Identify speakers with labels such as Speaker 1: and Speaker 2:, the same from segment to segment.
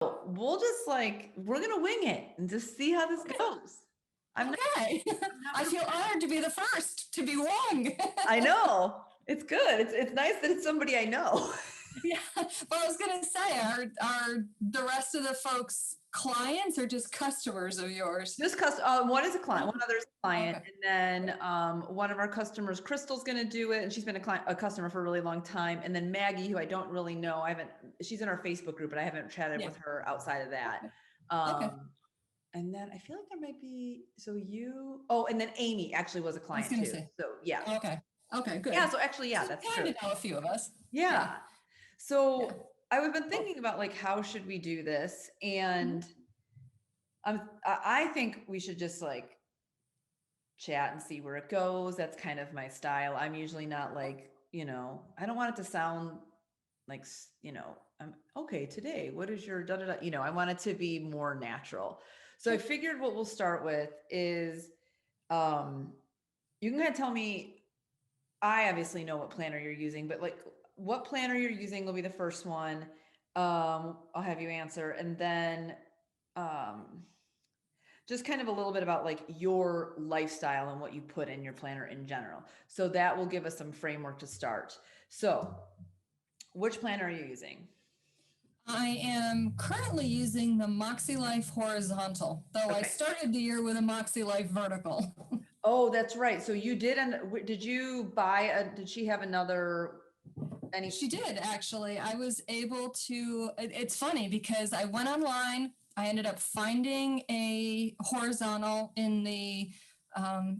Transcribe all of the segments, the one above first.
Speaker 1: we'll just we're going to wing it and just see how this goes.
Speaker 2: Okay. I feel honored to be the first to be wrong.
Speaker 1: I know. It's good. It's nice that it's somebody I know.
Speaker 2: Yeah. But I was going to say, are the rest of the folks clients or just customers of yours?
Speaker 1: Just one is a client, one other is a client,
Speaker 2: Okay.
Speaker 1: and then one of our customers, Crystal's going to do it, and she's been a customer for a really long time. And then Maggie, who I don't really know, she's in our Facebook group, but I haven't chatted with her outside of that.
Speaker 2: Okay.
Speaker 1: And then I feel like there might be, and then Amy actually was a client too.
Speaker 2: Say.
Speaker 1: So yeah.
Speaker 2: Okay, good.
Speaker 1: Yeah. So actually, yeah, that's true.
Speaker 2: I know a few of us.
Speaker 1: Yeah. So I've been thinking about how should we do this? And I think we should just chat and see where it goes. That's kind of my style. I'm usually not I don't want it to sound I'm okay today. What is your da-da-da? I want it to be more natural. So I figured what we'll start with is, you can kind of tell me, I obviously know what planner you're using, but what planner you're using will be the first one. I'll have you answer. And then, just kind of a little bit about your lifestyle and what you put in your planner in general. So that will give us some framework to start. So which planner are you using?
Speaker 2: I am currently using the Makse Life Horizontal, though I started the year with a Makse Life Vertical.
Speaker 1: Oh, that's right. So you did, did you buy did she have another?
Speaker 2: She did, actually. I was able to, it's funny because I went online, I ended up finding a horizontal in the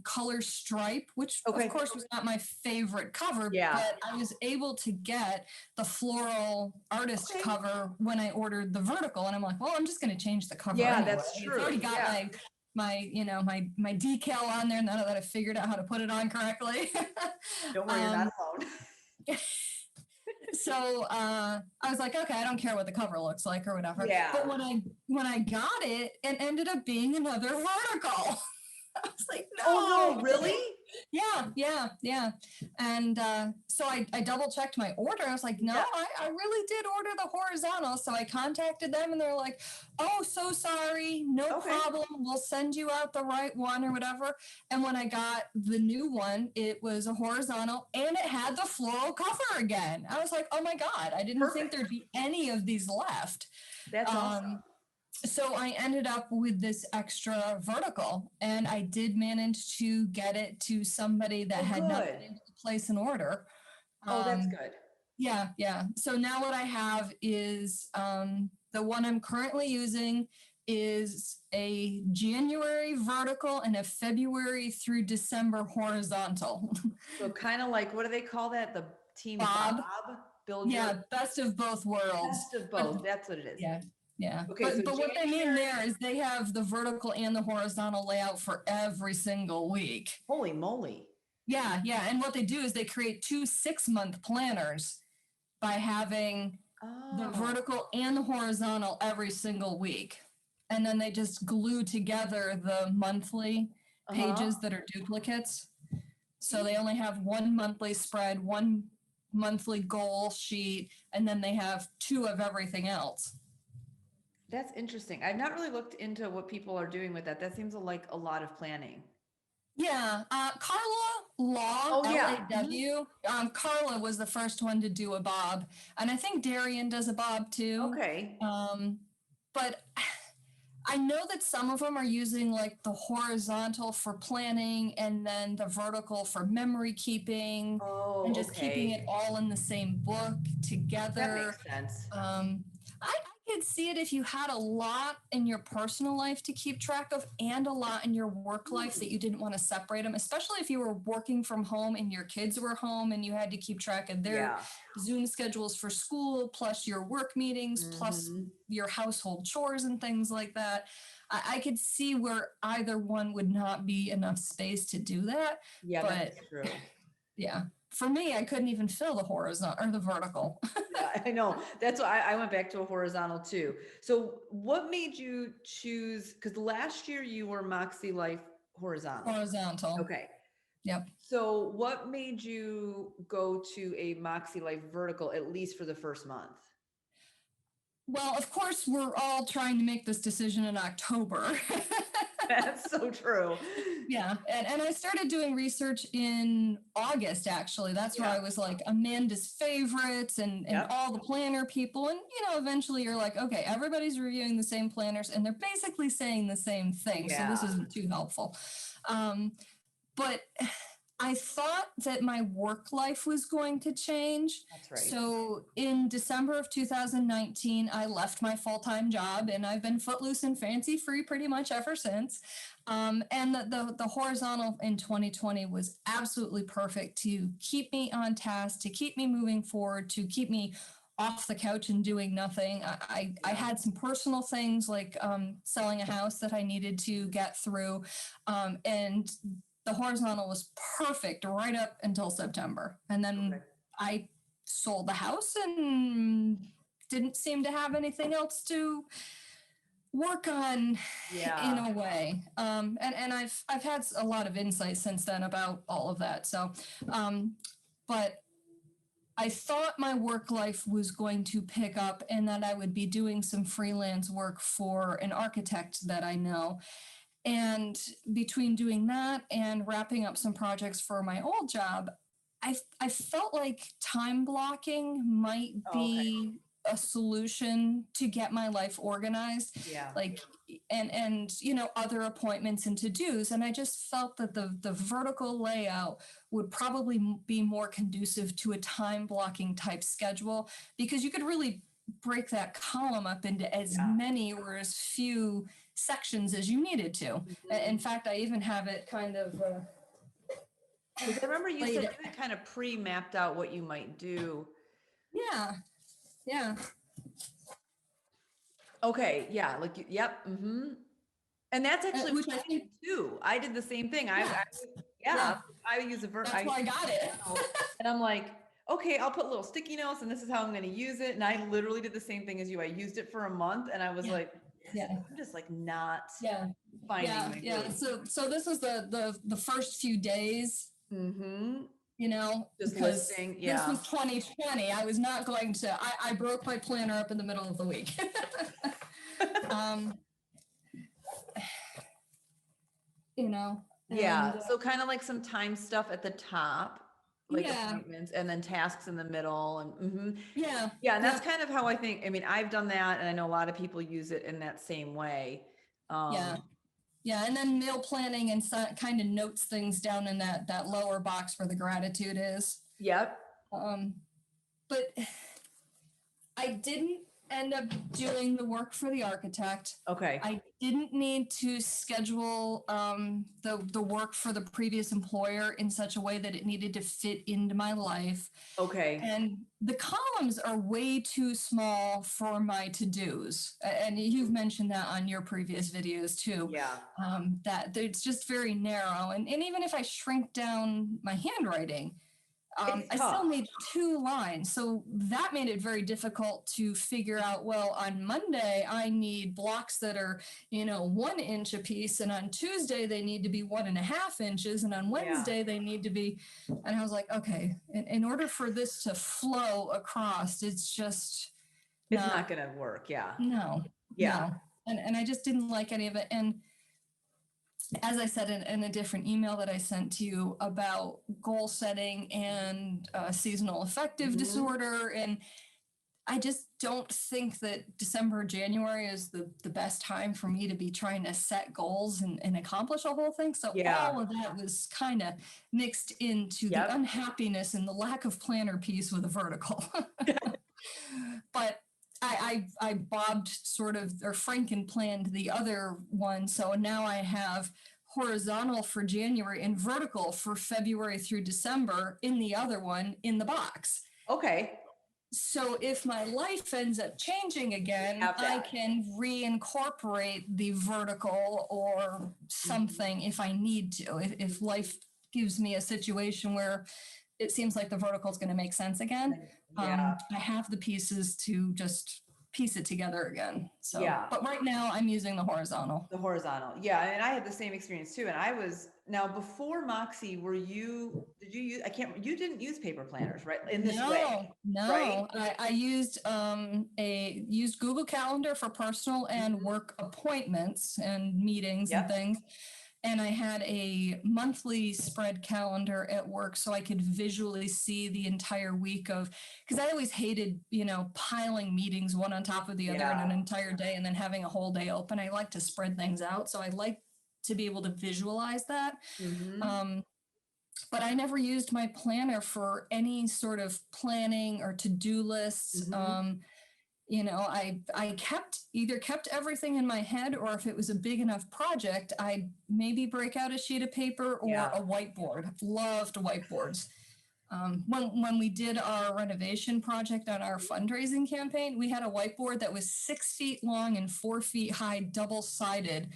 Speaker 2: color stripe, which of course was not my favorite cover, but I was able to get the floral artist cover when I ordered the vertical. And I'm like, well, I'm just going to change the cover.
Speaker 1: Yeah,
Speaker 2: anyway.
Speaker 1: that's true.
Speaker 2: It's already got my decal on there now that I figured out how to put it on correctly.
Speaker 1: Don't worry, you're not alone.
Speaker 2: So I was like, okay, I don't care what the cover looks like or whatever.
Speaker 1: Yeah.
Speaker 2: But when I got it, it ended up being another vertical. I was like, no.
Speaker 1: Oh no, really?
Speaker 2: Yeah. And so I double checked my order. I was like, no, I really did order the horizontal. So I contacted them and they're like, oh, so sorry. No problem. We'll send you out the right one or whatever. And when I got the new one, it was a horizontal and it had the floral cover again. I was like, oh my God, I didn't think there'd be any of these left.
Speaker 1: That's awesome.
Speaker 2: So I ended up with this extra vertical, and I did manage to get it to somebody that had not been able to place an order.
Speaker 1: That's good.
Speaker 2: Yeah. So now what I have is the one I'm currently using is a January vertical and a February through December horizontal.
Speaker 1: So kind of what do they call that? The team
Speaker 2: Bob?
Speaker 1: Build
Speaker 2: best of both worlds.
Speaker 1: Best of both. That's what it is.
Speaker 2: Yeah.
Speaker 1: Okay.
Speaker 2: But what they mean there is they have the vertical and the horizontal layout for every single week.
Speaker 1: Holy moly.
Speaker 2: Yeah. And what they do is they create 2 6-month planners by having the vertical and the horizontal every single week. And then they just glue together the monthly pages that are duplicates. So they only have one monthly spread, one monthly goal sheet, and then they have 2 of everything else.
Speaker 1: That's interesting. I've not really looked into what people are doing with that. That seems like a lot of planning.
Speaker 2: Yeah. Carla Law, L-A-W. Carla was the first one to do a bob. And I think Darian does a bob too.
Speaker 1: Okay.
Speaker 2: But I know that some of them are using the horizontal for planning and then the vertical for memory keeping. And just keeping it all in the same book together.
Speaker 1: That makes sense.
Speaker 2: I could see it if you had a lot in your personal life to keep track of and a lot in your work life that you didn't want to separate them, especially if you were working from home and your kids were home and you had to keep track of their Zoom schedules for school, plus your work meetings, plus your household chores and things like that. I could see where either one would not be enough space to do that.
Speaker 1: Yeah,
Speaker 2: but
Speaker 1: that's true.
Speaker 2: Yeah. For me, I couldn't even fill the horizontal or the vertical.
Speaker 1: Yeah, I know. That's why I went back to a horizontal too. So what made you choose, because last year you were Moxie Life horizontal.
Speaker 2: Horizontal.
Speaker 1: Okay.
Speaker 2: Yep.
Speaker 1: So what made you go to a Moxie Life vertical, at least for the first month?
Speaker 2: Well, of course, we're all trying to make this decision in October.
Speaker 1: That's so true.
Speaker 2: Yeah. And I started doing research in August, actually. That's where
Speaker 1: Yeah.
Speaker 2: I was like Amanda's favorites and
Speaker 1: Yep.
Speaker 2: all the planner people. And, eventually you're like, okay, everybody's reviewing the same planners and they're basically saying the same thing. So this
Speaker 1: Yeah.
Speaker 2: isn't too helpful. But I thought that my work life was going to change.
Speaker 1: That's right.
Speaker 2: So in December of 2019, I left my full-time job and I've been footloose and fancy free pretty much ever since. And the horizontal in 2020 was absolutely perfect to keep me on task, to keep me moving forward, to keep me off the couch and doing nothing. I had some personal things like selling a house that I needed to get through. And the horizontal was perfect right up until September. And then I sold the house and didn't seem to have anything else to work on in a way. And I've had a lot of insight since then about all of that. So, but I thought my work life was going to pick up and that I would be doing some freelance work for an architect that I know. And between doing that and wrapping up some projects for my old job, I felt like time blocking might be a solution to get my life organized.
Speaker 1: Yeah.
Speaker 2: Like, and other appointments and to-dos. And I just felt that the vertical layout would probably be more conducive to a time blocking type schedule, because you could really break that column up into as many or as few sections as you needed to. Mm-hmm. In fact, I even have it kind of
Speaker 1: because I remember you said you had kind of pre-mapped out what you might do.
Speaker 2: Yeah.
Speaker 1: Okay. Yeah. Like, yep. Mm-hmm. And that's actually what I think too. I did the same thing. I use a verb.
Speaker 2: That's why I got it.
Speaker 1: And I'm like, okay, I'll put little sticky notes and this is how I'm going to use it. And I literally did the same thing as you. I used it for a month and I was like, I'm just like not finding my way.
Speaker 2: So this was the first few days.
Speaker 1: Mm-hmm.
Speaker 2: Just listing. This was 2020. I was not going to. I broke my planner up in the middle of the week.
Speaker 1: So kind of like some time stuff at the top, like appointments, and then tasks in the middle, and and that's kind of how I think. I mean, I've done that, and I know a lot of people use it in that same way.
Speaker 2: And then meal planning and kind of notes things down in that lower box where the gratitude is.
Speaker 1: Yep.
Speaker 2: But I didn't end up doing the work for the architect.
Speaker 1: Okay.
Speaker 2: I didn't need to schedule the work for the previous employer in such a way that it needed to fit into my life.
Speaker 1: Okay.
Speaker 2: And the columns are way too small for my to-dos. And you've mentioned that on your previous videos too.
Speaker 1: Yeah.
Speaker 2: That it's just very narrow. And even if I shrink down my handwriting, I still need 2 lines. So that made it very difficult to figure out, well, on Monday, I need blocks that are, 1 inch a piece. And on Tuesday, they need to be 1.5 inches. And on Wednesday, they need to be. And I was like, okay, in order for this to flow across, it's just.
Speaker 1: It's not going to work. Yeah.
Speaker 2: No. Yeah. No. And I just didn't like any of it. And as I said in a different email that I sent to you about goal setting and seasonal affective disorder, and I just don't think that December, January is the best time for me to be trying to set goals and accomplish a whole thing. So all of that was kind of mixed into the unhappiness and the lack of planner piece with a vertical. But I bobbed sort of, or Franken planned the other one. So now I have horizontal for January and vertical for February through December in the other one in the box.
Speaker 1: Okay.
Speaker 2: So if my life ends up changing again, I can reincorporate the vertical or something if I need to. If life gives me a situation where it seems like the vertical is going to make sense again, I have the pieces to just piece it together again. So,
Speaker 1: Yeah.
Speaker 2: but right now I'm using the horizontal.
Speaker 1: The horizontal. Yeah. And I had the same experience too. And I was now before Moxie, did you use, you didn't use paper planners, right? In this way, right?
Speaker 2: No. I used Google Calendar for personal and work appointments and meetings and
Speaker 1: Yep.
Speaker 2: things. And I had a monthly spread calendar at work so I could visually see the entire week of, because I always hated, piling meetings one on top of the other in an entire day and then having a whole day open. I like to spread things out. So I like to be able to visualize that. But I never used my planner for any sort of planning or to-do lists. I kept everything in my head, or if it was a big enough project, I'd maybe break out a sheet of paper or a whiteboard. Loved whiteboards. When we did our renovation project on our fundraising campaign, we had a whiteboard that was 6 feet long and 4 feet high, double-sided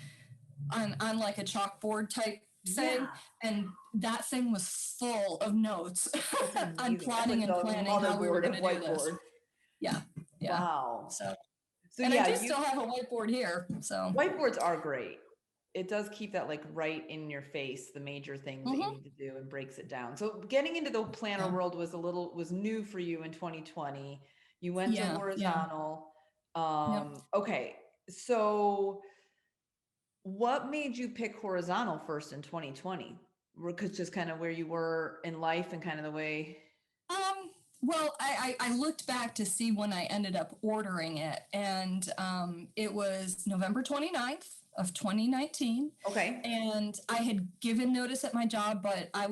Speaker 2: on like a chalkboard type thing. And that thing was full of notes on plotting and planning how we were going to do this. Yeah.
Speaker 1: Wow.
Speaker 2: So
Speaker 1: So
Speaker 2: I do still have a whiteboard here. So
Speaker 1: whiteboards are great. It does keep that like right in your face, the major things that you need to do, and breaks it down. So getting into the planner world was new for you in 2020. You went to horizontal. Okay. So what made you pick horizontal first in 2020? Because just kind of where you were in life and kind of the way.
Speaker 2: Well, I looked back to see when I ended up ordering it, and it was November 29th of 2019.
Speaker 1: Okay.
Speaker 2: And I had given notice at my job, but I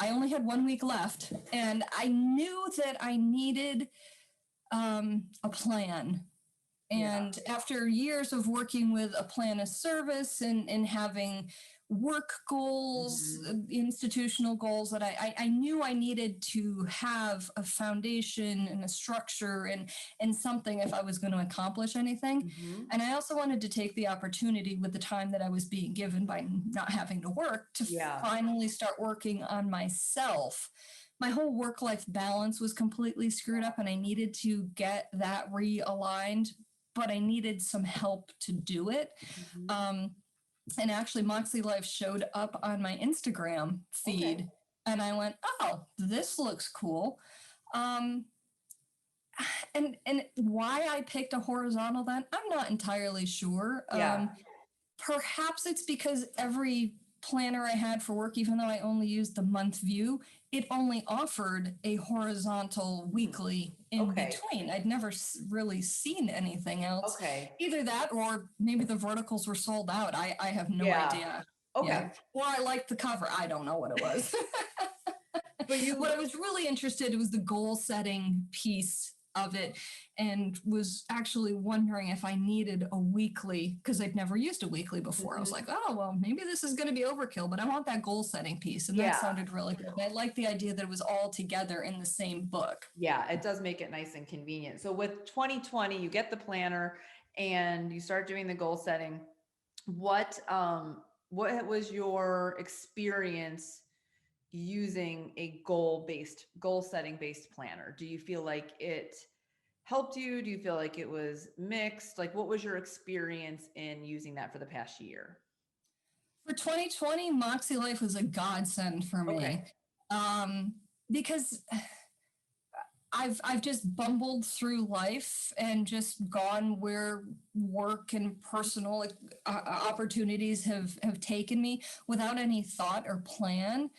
Speaker 2: only had 1 week left, and I knew that I needed a plan. And after years of working with a plan of service and having work goals, institutional goals, that I knew I needed to have a foundation and a structure and something if I was going to accomplish anything. And I also wanted to take the opportunity with the time that I was being given by not having to work to finally start working on myself. My whole work-life balance was completely screwed up, and I needed to get that realigned, but I needed some help to do it. And actually, Makse Life showed up on my Instagram feed, and I went, "Oh, this looks cool." And why I picked a horizontal then, I'm not entirely sure. Perhaps it's because every planner I had for work, even though I only used the month view, it only offered a horizontal weekly in between. I'd never really seen anything else. Either that, or maybe the verticals were sold out. I have no idea. Or I liked the cover. I don't know what it was. But what I was really interested in was the goal setting piece of it, and was actually wondering if I needed a weekly, because I'd never used a weekly before. I was like, oh, well, maybe this is going to be overkill, but I want that goal setting piece. And that sounded really good. I like the idea that it was all together in the same book. Yeah,
Speaker 1: it does make it nice and convenient. So with 2020, you get the planner and you start doing the goal setting. What was your experience using a goal setting based planner? Do you feel like it helped you? Do you feel like it was mixed? Like, what was your experience in using that for the past year?
Speaker 2: For 2020, Moxie Life was a godsend for me. Because I've just bumbled through life and just gone where work and personal opportunities have taken me without any thought or plan.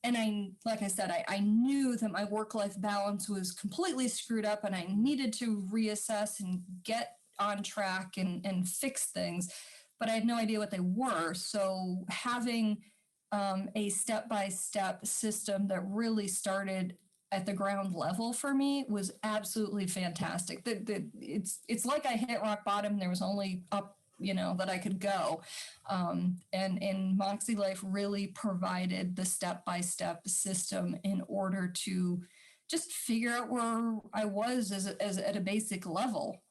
Speaker 2: And like I said, I knew that my work-life balance was completely screwed up, and I needed to reassess and get on track and fix things, but I had no idea what they were. So having a step-by-step system that really started at the ground level for me was absolutely fantastic. It's like I hit rock bottom. There was only up, that I could go. And Moxie Life really provided the step-by-step system in order to just figure out where I was as at a basic level.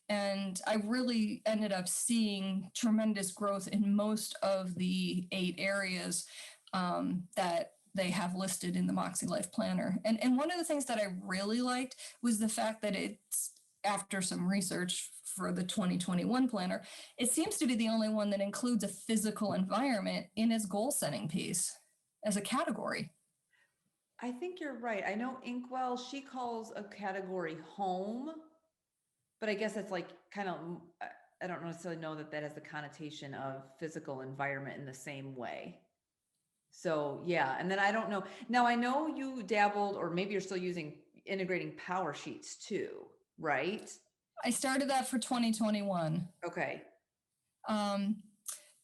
Speaker 2: And I really ended up seeing tremendous growth in most of the 8 areas that they have listed in the Moxie Life Planner. And one of the things that I really liked was the fact that it's, after some research for the 2021 planner, it seems to be the only one that includes a physical environment in its goal setting piece as a category.
Speaker 1: I think you're right. I know Inkwell, she calls a category home, but I guess it's like kind of, I don't necessarily know that that has the connotation of physical environment in the same way. So yeah, and then I don't know. Now I know you dabbled, or maybe you're still using integrating power sheets too, right?
Speaker 2: I started that for 2021.
Speaker 1: Okay.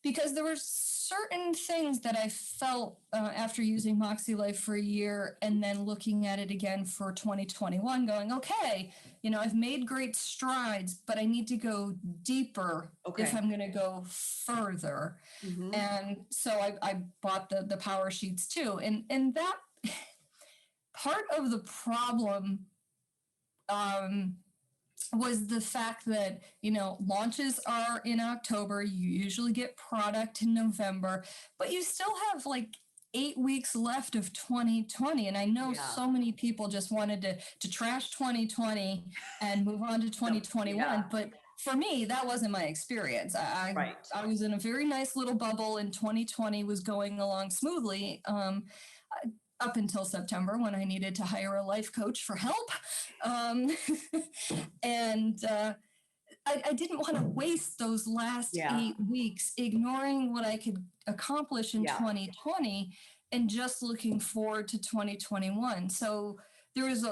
Speaker 2: Because there were certain things that I felt after using Moxie Life for a year and then looking at it again for 2021, going, okay, you know, I've made great strides, but I need to go deeper if I'm going to go further.
Speaker 1: Mm-hmm.
Speaker 2: And so I bought the power sheets too. And that part of the problem was the fact that, you know, launches are in October. You usually get product in November, but you still have like 8 weeks left of 2020. And I know so many people just wanted to trash 2020 and move on to 2021. But for me, that wasn't my experience. I was in a very nice little bubble, and 2020 was going along smoothly. Up until September, when I needed to hire a life coach for help. And I didn't want to waste those last 8 weeks ignoring what I could accomplish in 2020 and just looking forward to 2021. So there was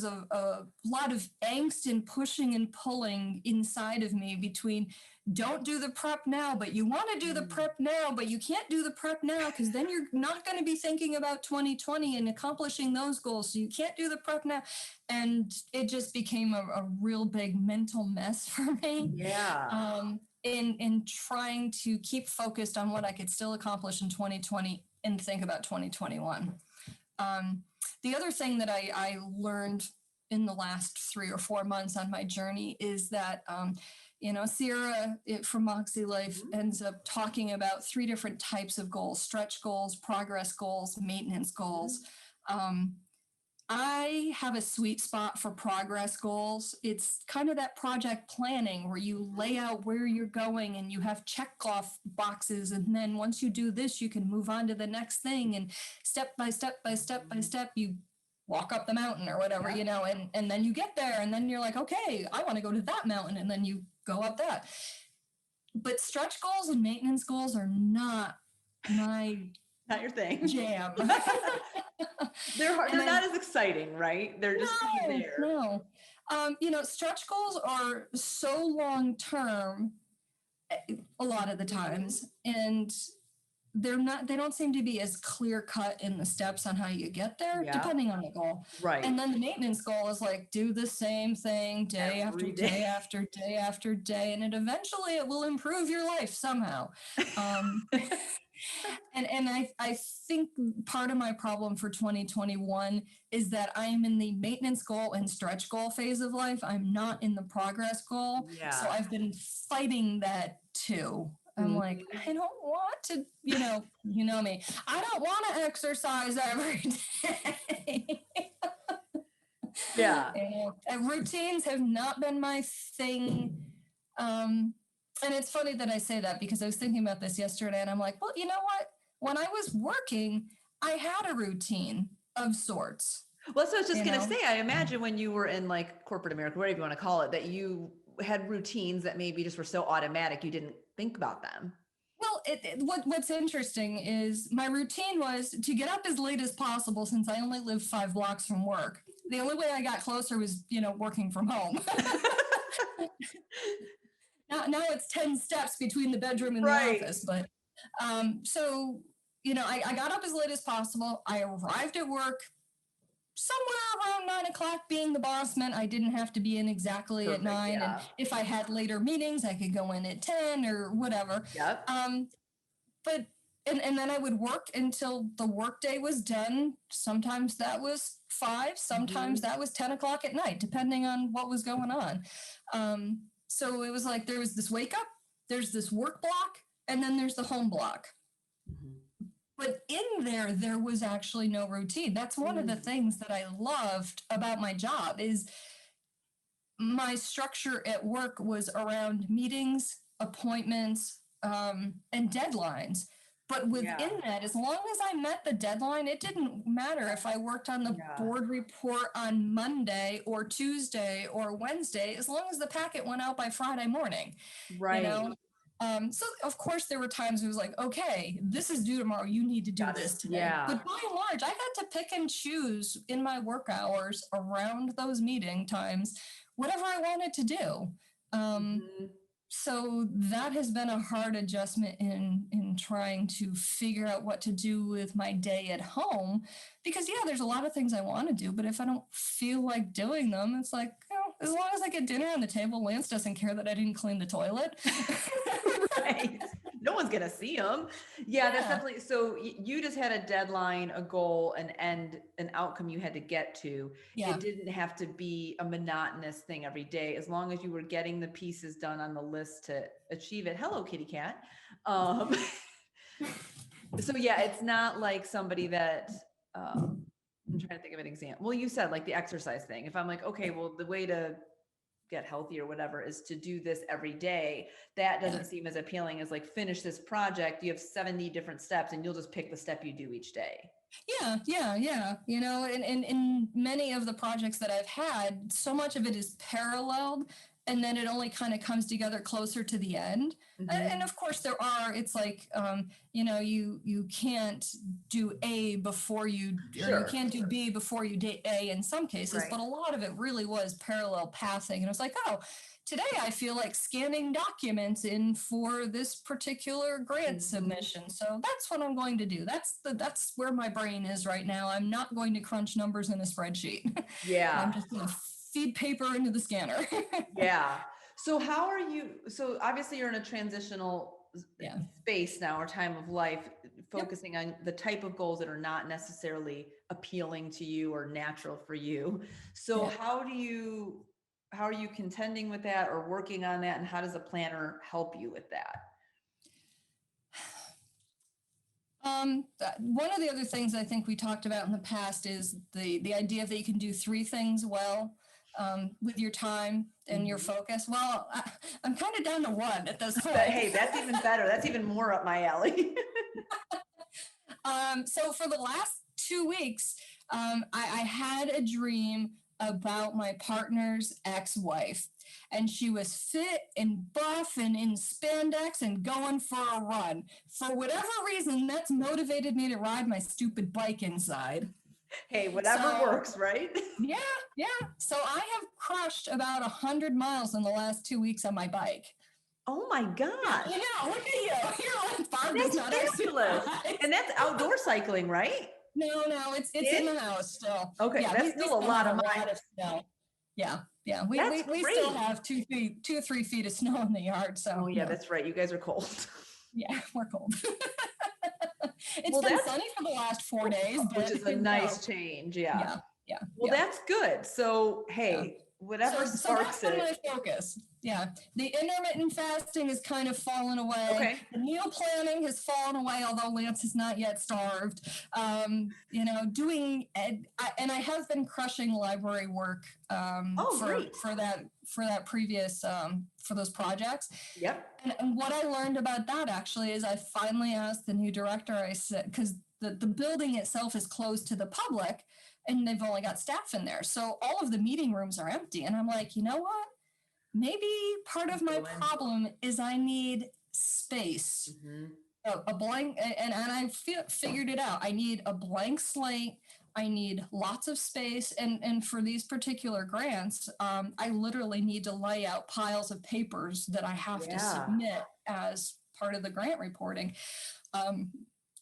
Speaker 2: a lot of angst and pushing and pulling inside of me between, don't do the prep now, but you want to do the prep now, but you can't do the prep now because then you're not going to be thinking about 2020 and accomplishing those goals. So you can't do the prep now. And it just became a real big mental mess for me. In trying to keep focused on what I could still accomplish in 2020 and think about 2021. The other thing that I learned in the last 3 or 4 months on my journey is that, you know, Sierra from Moxie Life ends up talking about 3 different types of goals: stretch goals, progress goals, maintenance goals. I have a sweet spot for progress goals. It's kind of that project planning where you lay out where you're going and you have check off boxes. And then once you do this, you can move on to the next thing. And step by step by step by step, you walk up the mountain or whatever, you know, and then you get there and then you're like, okay, I want to go to that mountain. And then you go up that. But stretch goals and maintenance goals are not
Speaker 1: your thing.
Speaker 2: Jam.
Speaker 1: They're hard. They're not as exciting, right? They're just kind of there.
Speaker 2: No. You know, stretch goals are so long term a lot of the times, and they don't seem to be as clear cut in the steps on how you get there, depending on the goal. Right. And then the maintenance goal is like, do the same thing day after day after day after day, and eventually it will improve your life somehow. And I think part of my problem for 2021 is that I'm in the maintenance goal and stretch goal phase of life. I'm not in the progress goal. So I've been fighting that too. I'm like, I don't want to, you know me. I don't want to exercise every day. And routines have not been my thing. And it's funny that I say that because I was thinking about this yesterday and I'm like, well, you know what? When I was working, I had a routine of sorts.
Speaker 1: Well, so I was just going to say, I imagine when you were in like corporate America, whatever you want to call it, that you had routines that maybe just were so automatic, you didn't think about them.
Speaker 2: Well, what's interesting is my routine was to get up as late as possible since I only live 5 blocks from work. The only way I got closer was, working from home. Now it's 10 steps between the bedroom and the office. But so, I got up as late as possible. I arrived at work somewhere around 9 o'clock. Being the boss meant I didn't have to be in exactly at 9. And if I had later meetings, I could go in at 10 or whatever. But and then I would work until the workday was done. Sometimes that was 5. Sometimes that was 10 o'clock at night, depending on what was going on. So it was like there was this wake up, there's this work block, and then there's the home block. But in there was actually no routine. That's one of the things that I loved about my job is my structure at work was around meetings, appointments, and deadlines. But within that, as long as I met the deadline, it didn't matter if I worked on the board report on Monday or Tuesday or Wednesday, as long as the packet went out by Friday morning.
Speaker 1: Right.
Speaker 2: You know? So of course there were times it was like, okay, this is due tomorrow. You need to do this today.
Speaker 1: Yeah.
Speaker 2: But by and large, I got to pick and choose in my work hours around those meeting times, whatever I wanted to do. So that has been a hard adjustment in trying to figure out what to do with my day at home, because there's a lot of things I want to do, but if I don't feel like doing them, it's like, as long as I get dinner on the table, Lance doesn't care that I didn't clean the toilet.
Speaker 1: Right. No one's gonna see them. Yeah, that's definitely. So you just had a deadline, a goal, an outcome you had to get to. It didn't have to be a monotonous thing every day, as long as you were getting the pieces done on the list to achieve it. Hello, kitty cat. So it's not like somebody that I'm trying to think of an example. Well, you said like the exercise thing. If I'm like, okay, well, the way to get healthy or whatever is to do this every day, that doesn't seem as appealing as like finish this project. You have 70 different steps and you'll just pick the step you do each day.
Speaker 2: Yeah. You know, and in many of the projects that I've had, so much of it is paralleled, and then it only kind of comes together closer to the end. And of course it's like, you can't do A before you, or you can't do B before you do A in some cases, but a lot of it really was parallel passing. And it was like, today I feel like scanning documents in for this particular grant submission. So that's what I'm going to do. That's where my brain is right now. I'm not going to crunch numbers in a spreadsheet. I'm just going to feed paper into the scanner.
Speaker 1: So how are you? So obviously you're in a transitional space now, or time of life, focusing on the type of goals that are not necessarily appealing to you or natural for you. So how are you contending with that or working on that? And how does a planner help you with that?
Speaker 2: One of the other things I think we talked about in the past is the idea that you can do three things well with your time and your focus. Well, I'm kind of down to one at this point.
Speaker 1: Hey, that's even better. That's even more up my alley.
Speaker 2: So for the last 2 weeks, I had a dream about my partner's ex-wife, and she was fit and buff and in spandex and going for a run. For whatever reason, that's motivated me to ride my stupid bike inside.
Speaker 1: Hey, whatever works, right?
Speaker 2: Yeah. So I have crushed about 100 miles in the last 2 weeks on my bike.
Speaker 1: Oh my God.
Speaker 2: Yeah, look at you. You're like, Barb
Speaker 1: that's fabulous. And that's outdoor cycling, right?
Speaker 2: No, it's in the house still.
Speaker 1: Okay, that's still a lot of
Speaker 2: snow. Yeah. We still have 2 or 3 feet of snow in the yard. So
Speaker 1: that's right. You guys are cold.
Speaker 2: Yeah, we're cold. It's been sunny for the last 4 days,
Speaker 1: which is a nice change. Yeah. Well, that's good. So hey, whatever sparks
Speaker 2: it. That's my focus. Yeah. The intermittent fasting has kind of fallen away.
Speaker 1: Okay.
Speaker 2: The meal planning has fallen away, although Lance is not yet starved. And I have been crushing library work for that previous for those projects.
Speaker 1: Yep.
Speaker 2: And what I learned about that actually is I finally asked the new director, I said, because the building itself is closed to the public and they've only got staff in there. So all of the meeting rooms are empty. And I'm like, you know what? Maybe part of my problem is I need space. A blank, and I figured it out. I need a blank slate. I need lots of space. And for these particular grants, I literally need to lay out piles of papers that I have to submit as part of the grant reporting.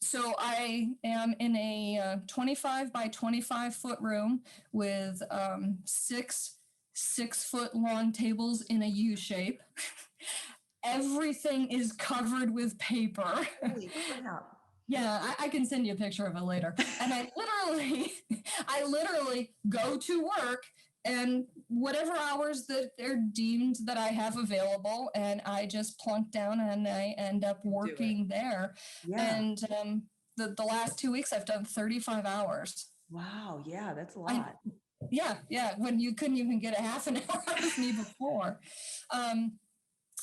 Speaker 2: So I am in a 25 by 25 foot room with 6 foot long tables in a U shape. Everything is covered with paper.
Speaker 1: Holy crap.
Speaker 2: Yeah, I can send you a picture of it later. And I literally go to work and whatever hours that are deemed that I have available, and I just plunk down and I end up working there. Yeah. And the last 2 weeks I've done 35 hours.
Speaker 1: Wow. Yeah, that's a lot.
Speaker 2: Yeah. When you couldn't even get a half an hour out of me before.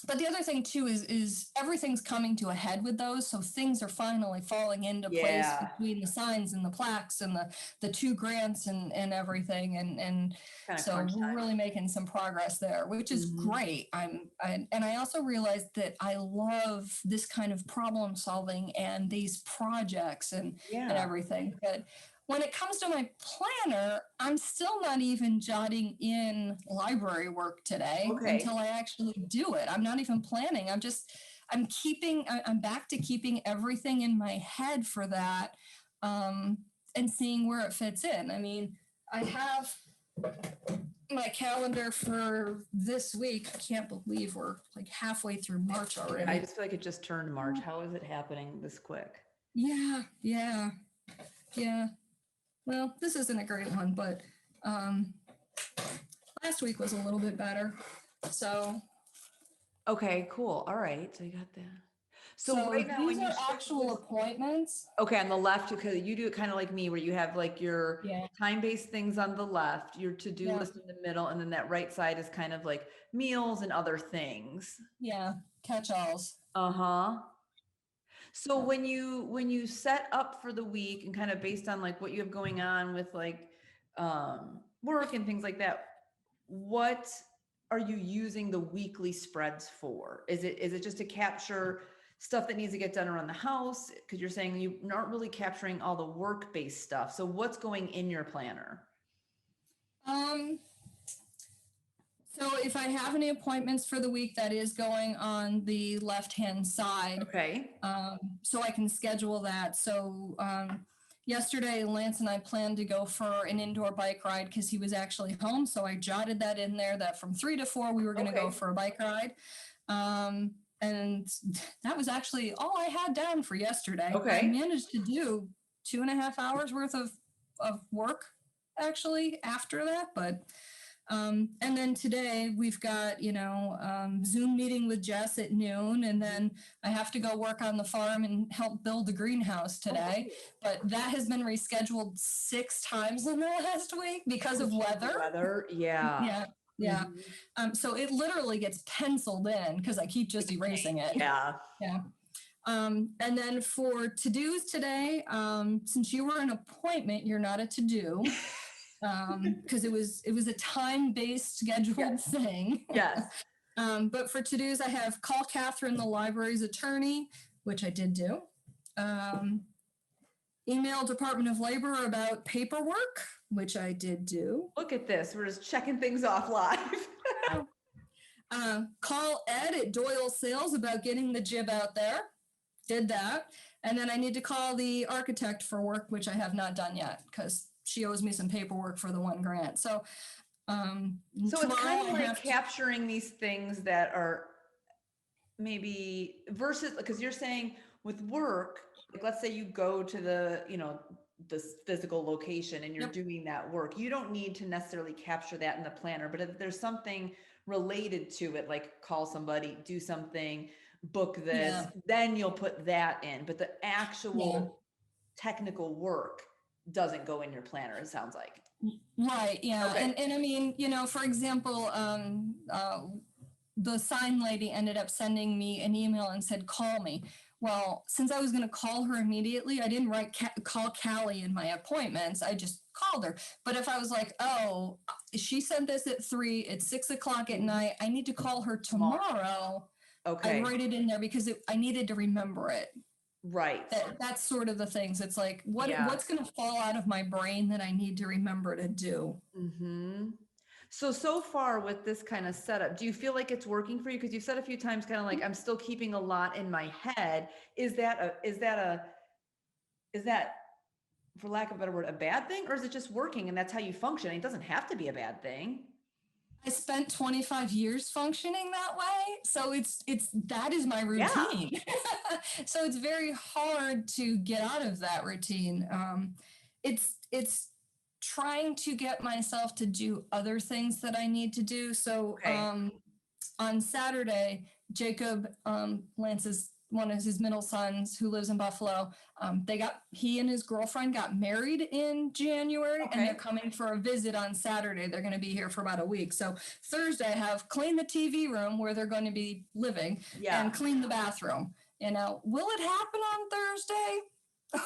Speaker 2: But the other thing too is everything's coming to a head with those. So things are finally falling into place
Speaker 1: Yeah.
Speaker 2: between the signs and the plaques and the 2 grants and everything. And
Speaker 1: Kind of
Speaker 2: so
Speaker 1: crunch
Speaker 2: we're
Speaker 1: time.
Speaker 2: really making some progress there, which is great. And I also realized that I love this kind of problem solving and these projects and everything. But when it comes to my planner, I'm still not even jotting in library work today until I actually do it. I'm not even planning. I'm back to keeping everything in my head for that, and seeing where it fits in. I mean, I have my calendar for this week. I can't believe we're like halfway through March already.
Speaker 1: I just feel like it just turned March. How is it happening this quick?
Speaker 2: Yeah. Well, this isn't a great one, but last week was a little bit better. So.
Speaker 1: Okay, cool. All right. So you got that.
Speaker 2: So right now, these are actual appointments.
Speaker 1: Okay, on the left, because you do it kind of like me, where you have like your time-based things on the left, your to-do list in the middle, and then that right side is kind of like meals and other things.
Speaker 2: Yeah, catch-alls.
Speaker 1: So when you set up for the week and kind of based on like what you have going on with like work and things like that, what are you using the weekly spreads for? Is it just to capture stuff that needs to get done around the house? Because you're saying you aren't really capturing all the work-based stuff. So what's going in your planner?
Speaker 2: So if I have any appointments for the week, that is going on the left-hand side.
Speaker 1: Okay.
Speaker 2: So I can schedule that. So yesterday, Lance and I planned to go for an indoor bike ride because he was actually home. So I jotted that in there that from 3 to 4, we were going to go for a bike ride. And that was actually all I had down for yesterday.
Speaker 1: Okay.
Speaker 2: I managed to do 2.5 hours worth of work actually after that, but and then today we've got, Zoom meeting with Jess at noon, and then I have to go work on the farm and help build the greenhouse today. But that has been rescheduled 6 times in the last week because of weather.
Speaker 1: Yeah.
Speaker 2: So it literally gets penciled in because I keep just erasing it.
Speaker 1: Yeah.
Speaker 2: And then for to-dos today, since you were an appointment, you're not a to-do. Because it was a time-based scheduled thing.
Speaker 1: Yes.
Speaker 2: But for to-dos, I have call Catherine, the library's attorney, which I did do. Email Department of Labor about paperwork, which I did do.
Speaker 1: Look at this. We're just checking things off live.
Speaker 2: Call Ed at Doyle Sales about getting the jib out there. Did that. And then I need to call the architect for work, which I have not done yet because she owes me some paperwork for the 1 grant. So
Speaker 1: it's kind of like capturing these things that are maybe versus, because you're saying with work, like let's say you go to the, this physical location and you're doing that work. You don't need to necessarily capture that in the planner, but if there's something related to it, like call somebody, do something, book this, then you'll put that in. But the actual technical work doesn't go in your planner, it sounds like.
Speaker 2: Right. Yeah. Okay. And I mean, for example, the sign lady ended up sending me an email and said, call me. Well, since I was going to call her immediately, I didn't call Callie in my appointments. I just called her. But if I was like, oh, she sent this at 3, it's 6 o'clock at night, I need to call her tomorrow. Okay. I write it in there because I needed to remember it.
Speaker 1: Right.
Speaker 2: That's sort of the things. It's like, what's going to fall out of my brain that I need to remember to do?
Speaker 1: Mm-hmm. So far with this kind of setup, do you feel like it's working for you? Because you've said a few times kind of like, I'm still keeping a lot in my head. Is that, for lack of a better word, a bad thing? Or is it just working and that's how you function? It doesn't have to be a bad thing.
Speaker 2: I spent 25 years functioning that way. So that is my routine. Yeah. So it's very hard to get out of that routine. It's trying to get myself to do other things that I need to do. So on Saturday, Jacob, Lance's one of his middle sons who lives in Buffalo. He and his girlfriend got married in January, and they're coming for a visit on Saturday. They're going to be here for about a week. So Thursday, I have cleaned the TV room where they're going to be living and clean the bathroom. Will it happen on Thursday?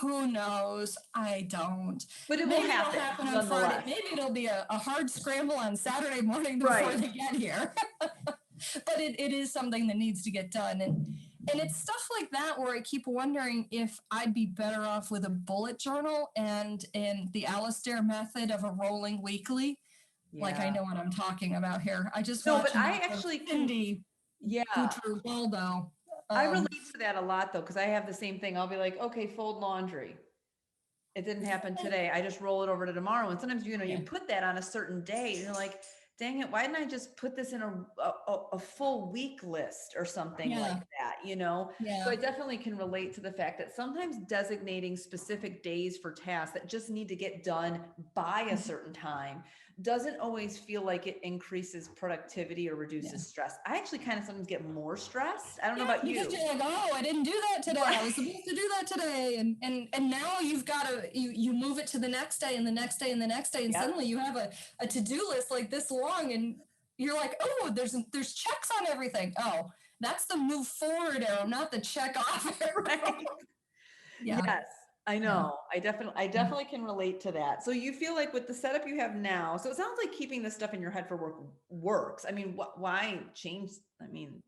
Speaker 2: Who knows? I don't.
Speaker 1: But it will happen
Speaker 2: on Friday. Maybe it'll be a hard scramble on Saturday morning before they get here. But it is something that needs to get done. And it's stuff like that where I keep wondering if I'd be better off with a bullet journal and in the Alistair method of a rolling weekly. Yeah. Like I know what I'm talking about here. I just
Speaker 1: but I actually
Speaker 2: Cindy Waldo.
Speaker 1: I relate to that a lot though, because I have the same thing. I'll be like, okay, fold laundry. It didn't happen today. I just roll it over to tomorrow. And sometimes, you put that on a certain day and you're like, dang it, why didn't I just put this in a full week list or something like that, Yeah. So I definitely can relate to the fact that sometimes designating specific days for tasks that just need to get done by a certain time doesn't always feel like it increases productivity or reduces stress. I actually kind of sometimes get more stressed. I don't know about you.
Speaker 2: Because you're like, oh, I didn't do that today. I was supposed to do that today. And now you've got to, you move it to the next day and the next day and the next day. And suddenly you have a to-do list like this long and you're like, oh, there's checks on everything. Oh, that's the move forward arrow, not the check off arrow. Right?
Speaker 1: Yes. I know. I definitely can relate to that. So you feel like with the setup you have now, so it sounds like keeping this stuff in your head for work works. I mean, why change? I mean,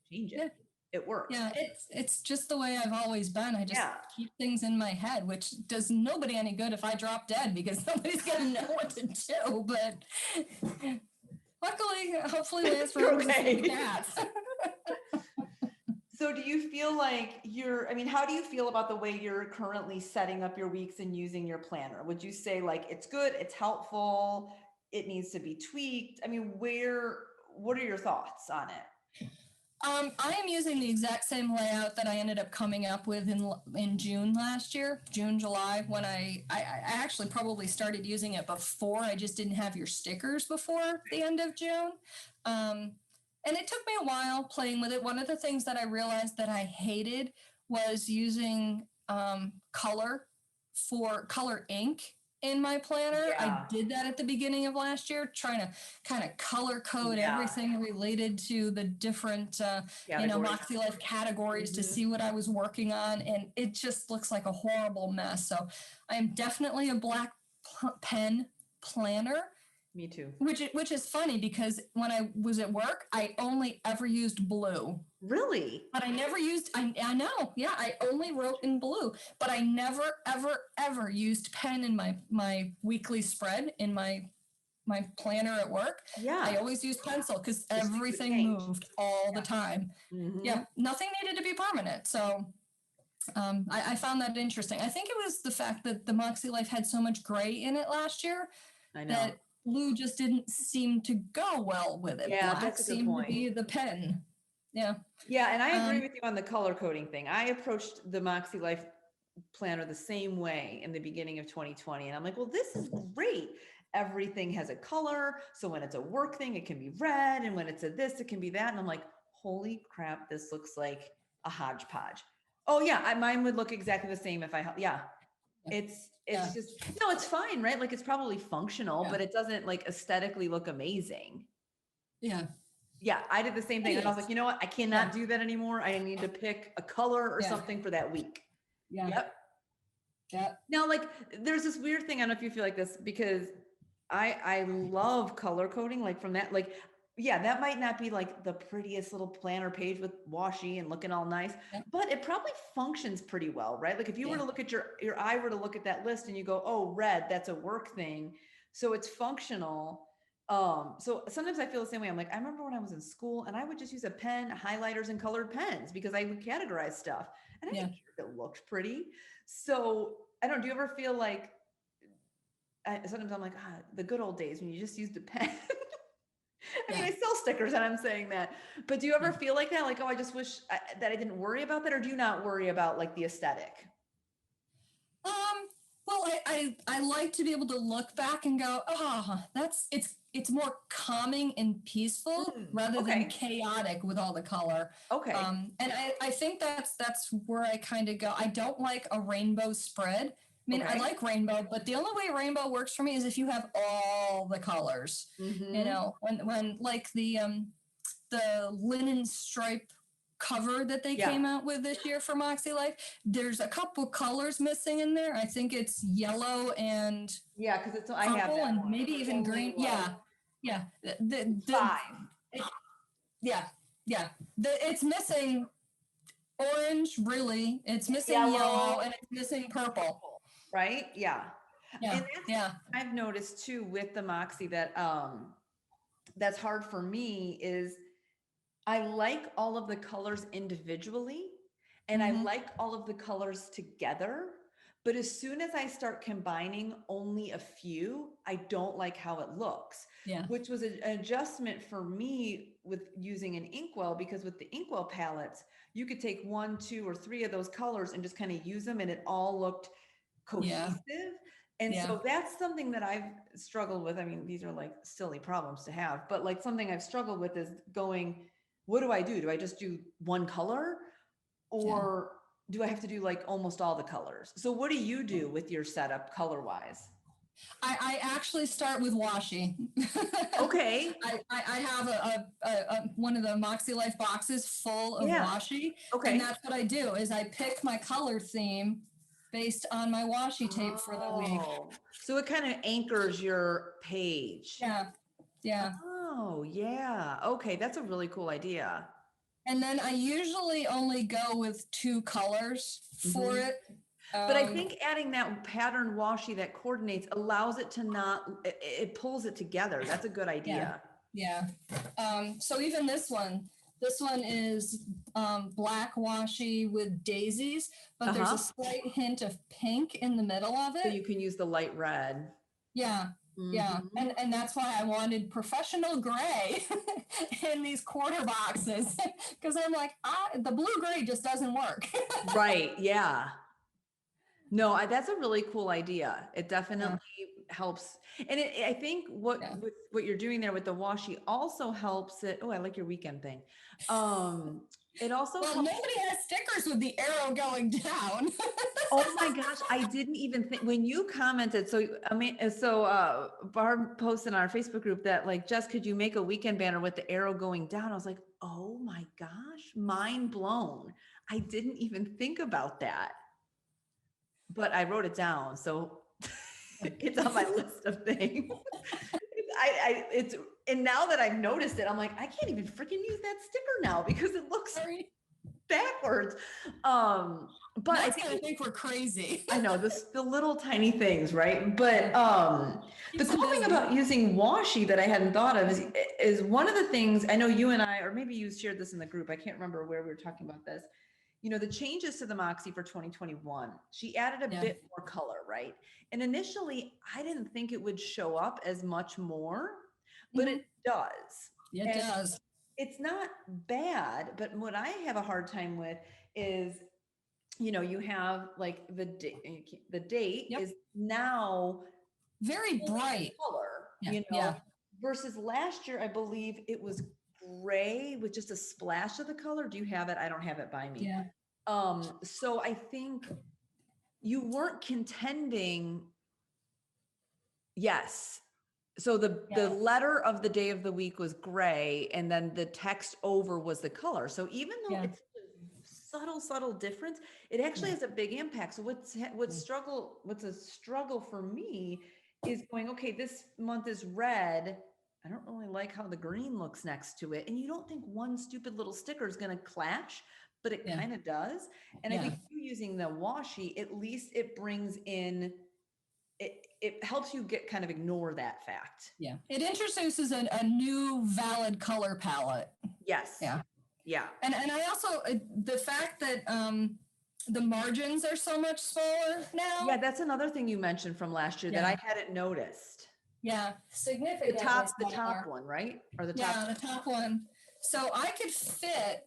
Speaker 1: change it. Yeah. It works.
Speaker 2: Yeah. It's just the way I've always been. I just keep things in my head, which does nobody any good if I drop dead because nobody's going to know what to do. But luckily, hopefully Lance remembers the same cats.
Speaker 1: So do you feel like how do you feel about the way you're currently setting up your weeks and using your planner? Would you say like, it's good, it's helpful, it needs to be tweaked? I mean, what are your thoughts on it?
Speaker 2: I am using the exact same layout that I ended up coming up with in June last year, July, when I actually probably started using it before. I just didn't have your stickers before the end of June. And it took me a while playing with it. One of the things that I realized that I hated was using color ink in my planner. Yeah. I did that at the beginning of last year, trying to kind of color code everything related to the different, Makse Life categories to see what I was working on. And it just looks like a horrible mess. So I am definitely a black pen planner.
Speaker 1: Me too.
Speaker 2: Which is funny because when I was at work, I only ever used blue.
Speaker 1: Really?
Speaker 2: But I never used, I know, I only wrote in blue, but I never, ever, ever used pen in my weekly spread in my planner at work. Yeah. I always used pencil because everything moved all the time. Mm-hmm. Yeah. Nothing needed to be permanent. So I found that interesting. I think it was the fact that the Moxie Life had so much gray in it last year. I know. That blue just didn't seem to go well with it. Yeah, black seemed to be the pen. Yeah.
Speaker 1: Yeah, and I agree with you on the color coding thing. I approached the Moxie Life planner the same way in the beginning of 2020. And I'm like, well, this is great. Everything has a color. So when it's a work thing, it can be red. And when it's a this, it can be that. And I'm like, holy crap, this looks like a hodgepodge. Oh yeah, mine would look exactly the same if it's just, no, it's fine, right? Like it's probably functional, but it doesn't like aesthetically look amazing.
Speaker 2: Yeah.
Speaker 1: Yeah. I did the same thing. And I was like, you know what? I cannot do that anymore. I need to pick a color or something for that week.
Speaker 2: Yeah.
Speaker 1: Yep.
Speaker 2: Yeah.
Speaker 1: Now, like there's this weird thing. I don't know if you feel like this because I love color coding, like from that, like, that might not be like the prettiest little planner page with washi and looking all nice, but it probably functions pretty well, right? Like if you were to look at your eye were to look at that list and you go, oh, red, that's a work thing. So it's functional. So sometimes I feel the same way. I'm like, I remember when I was in school and I would just use a pen, highlighters and colored pens because I would categorize stuff and I didn't care if it looked pretty. So do you ever feel like, sometimes I'm like, the good old days when you just used a pen. I mean, I sell stickers and I'm saying that, but do you ever feel like that? Like, oh, I just wish that I didn't worry about that. Or do you not worry about like the aesthetic?
Speaker 2: Well, I like to be able to look back and go, oh, it's more calming and peaceful rather than
Speaker 1: Okay.
Speaker 2: chaotic with all the color.
Speaker 1: Okay.
Speaker 2: And I think that's where I kind of go. I don't like a rainbow spread. I mean, I
Speaker 1: Okay.
Speaker 2: like rainbow, but the only way rainbow works for me is if you have all the colors. You know, when like the linen stripe cover that they came out with this year for Moxie Life, there's a couple colors missing in there. I think it's yellow and
Speaker 1: Yeah, because it's I
Speaker 2: purple
Speaker 1: have that
Speaker 2: and
Speaker 1: one.
Speaker 2: maybe even green. Yeah, yeah.
Speaker 1: Five,
Speaker 2: Yeah, yeah. It's missing orange, really. It's missing
Speaker 1: yellow,
Speaker 2: yellow, and it's missing purple.
Speaker 1: right? Yeah.
Speaker 2: Yeah,
Speaker 1: And that's
Speaker 2: yeah.
Speaker 1: I've noticed too with the Moxie that that's hard for me is I like all of the colors individually and I like all of the colors together. But as soon as I start combining only a few, I don't like how it looks.
Speaker 2: Yeah.
Speaker 1: Which was an adjustment for me with using an inkwell, because with the inkwell palettes, you could take 1, 2, or 3 of those colors and just kind of use them and it all looked cohesive. And so that's something that I've struggled with. I mean, these are like silly problems to have, but like something I've struggled with is going, what do I do? Do I just do one color or do I have to do like almost all the colors? So what do you do with your setup color wise?
Speaker 2: I actually start with washi.
Speaker 1: Okay.
Speaker 2: I have a one of the Moxie Life boxes full of washi.
Speaker 1: Okay.
Speaker 2: And that's what I do is I pick my color theme based on my washi tape for the week.
Speaker 1: So it kind of anchors your page.
Speaker 2: Yeah. Yeah.
Speaker 1: Oh, yeah. Okay. That's a really cool idea.
Speaker 2: And then I usually only go with 2 colors for it.
Speaker 1: But I think adding that pattern washi that coordinates allows it to not, it pulls it together. That's a good idea.
Speaker 2: Yeah. So even this one is black washi with daisies, but there's a slight hint of pink in the middle of it.
Speaker 1: So you can use the light red.
Speaker 2: Yeah. Yeah. And that's why I wanted professional gray in these quarter boxes, because I'm like, the blue gray just doesn't work.
Speaker 1: Right. Yeah. No, that's a really cool idea. It definitely helps. And I think what you're doing there with the washi also helps it. Oh, I like your weekend thing. It also helps.
Speaker 2: Nobody has stickers with the arrow going down.
Speaker 1: Oh my gosh, I didn't even think when you commented. So I mean, Barb posted on our Facebook group that like, Jess, could you make a weekend banner with the arrow going down? I was like, oh my gosh, mind blown. I didn't even think about that. But I wrote it down, so it's on my list of things. And now that I've noticed it, I'm like, I can't even freaking use that sticker now because it looks backwards. But I think we're crazy. I know the little tiny things, right? But the cool thing about using washi that I hadn't thought of is one of the things, I know you and I, or maybe you shared this in the group, I can't remember where we were talking about this. You know, the changes to the Moxie for 2021, she added a bit more color, right? And initially, I didn't think it would show up as much more, but it does.
Speaker 2: It does.
Speaker 1: It's not bad, but what I have a hard time with is, you know, you have like the date is now
Speaker 2: very bright
Speaker 1: color, you know, versus last year, I believe it was gray with just a splash of the color. Do you have it? I don't have it by me.
Speaker 2: Yeah.
Speaker 1: So I think you weren't contending. Yes. So the letter of the day of the week was gray, and then the text over was the color. So even though it's a subtle difference, it actually has a big impact. So what's a struggle for me is going, okay, this month is red. I don't really like how the green looks next to it. And you don't think one stupid little sticker is going to clash, but it kind of does. And I think you using the washi, at least it brings in, it helps you get kind of ignore that fact.
Speaker 2: Yeah. It introduces a new valid color palette.
Speaker 1: Yes.
Speaker 2: Yeah.
Speaker 1: Yeah.
Speaker 2: And I also, the fact that the margins are so much smaller now.
Speaker 1: Yeah. That's another thing you mentioned from last year that I hadn't noticed.
Speaker 2: Yeah, significant.
Speaker 1: The top one, right? Or the top?
Speaker 2: Yeah, the top one. So I could fit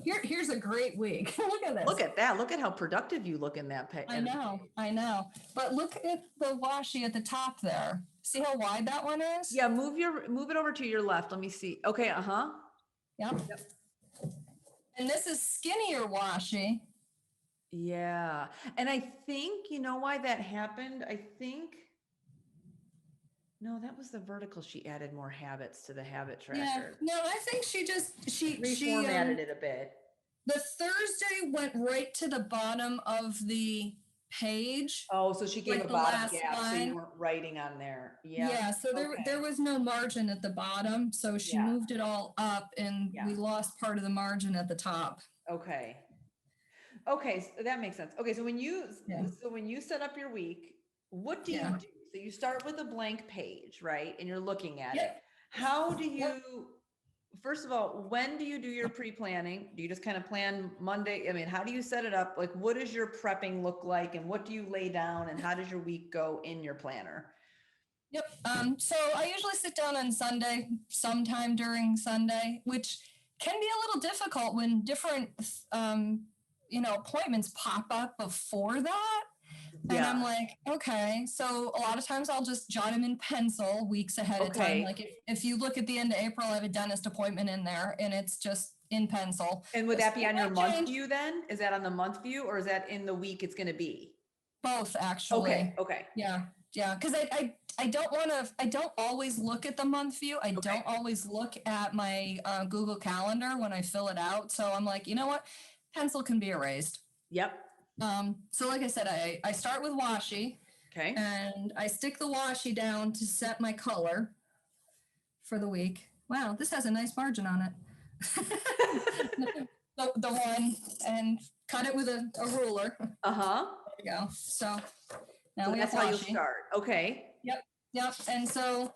Speaker 2: Here's a great week. Look at this.
Speaker 1: Look at that. Look at how productive you look in that.
Speaker 2: I know. But look at the washi at the top there. See how wide that one is?
Speaker 1: Yeah, move it over to your left. Let me see. Okay,
Speaker 2: Yep. And this is skinnier washi.
Speaker 1: Yeah. And I think, you know why that happened? No, that was the vertical. She added more habits to the habit tracker.
Speaker 2: Yeah. No, I think she
Speaker 1: Reformatted it a bit.
Speaker 2: The Thursday went right to the bottom of the page.
Speaker 1: Oh, so she gave a bottom gap, so you weren't writing on there. Yeah.
Speaker 2: Yeah, so there was no margin at the bottom, so she moved it all up, and we lost part of the margin at the top.
Speaker 1: Okay, so that makes sense. Okay, so when you set up your week, what do you do? So you start with a blank page, right? And you're looking at it. How do you, first of all, when do you do your pre-planning? Do you just kind of plan Monday? I mean, how do you set it up? Like, what does your prepping look like, and what do you lay down, and how does your week go in your planner?
Speaker 2: Yep. So I usually sit down on Sunday, sometime during Sunday, which can be a little difficult when different, appointments pop up before that. And I'm like, okay. So a lot of times I'll just jot them in pencil weeks ahead of time. Like if you look at the end of April, I have a dentist appointment in there, and it's just in pencil.
Speaker 1: And would that be on your month view then? Is that on the month view, or is that in the week it's going to be?
Speaker 2: Both, actually.
Speaker 1: Okay.
Speaker 2: Yeah. Because I don't always look at the month view. I don't always look at my Google Calendar when I fill it out. So I'm like, you know what? Pencil can be erased.
Speaker 1: Yep.
Speaker 2: So like I said, I start with washi.
Speaker 1: Okay.
Speaker 2: And I stick the washi down to set my color for the week. Wow, this has a nice margin on it. the one, and cut it with a ruler. There you go. So now
Speaker 1: that's how you start. Okay.
Speaker 2: Yep. And so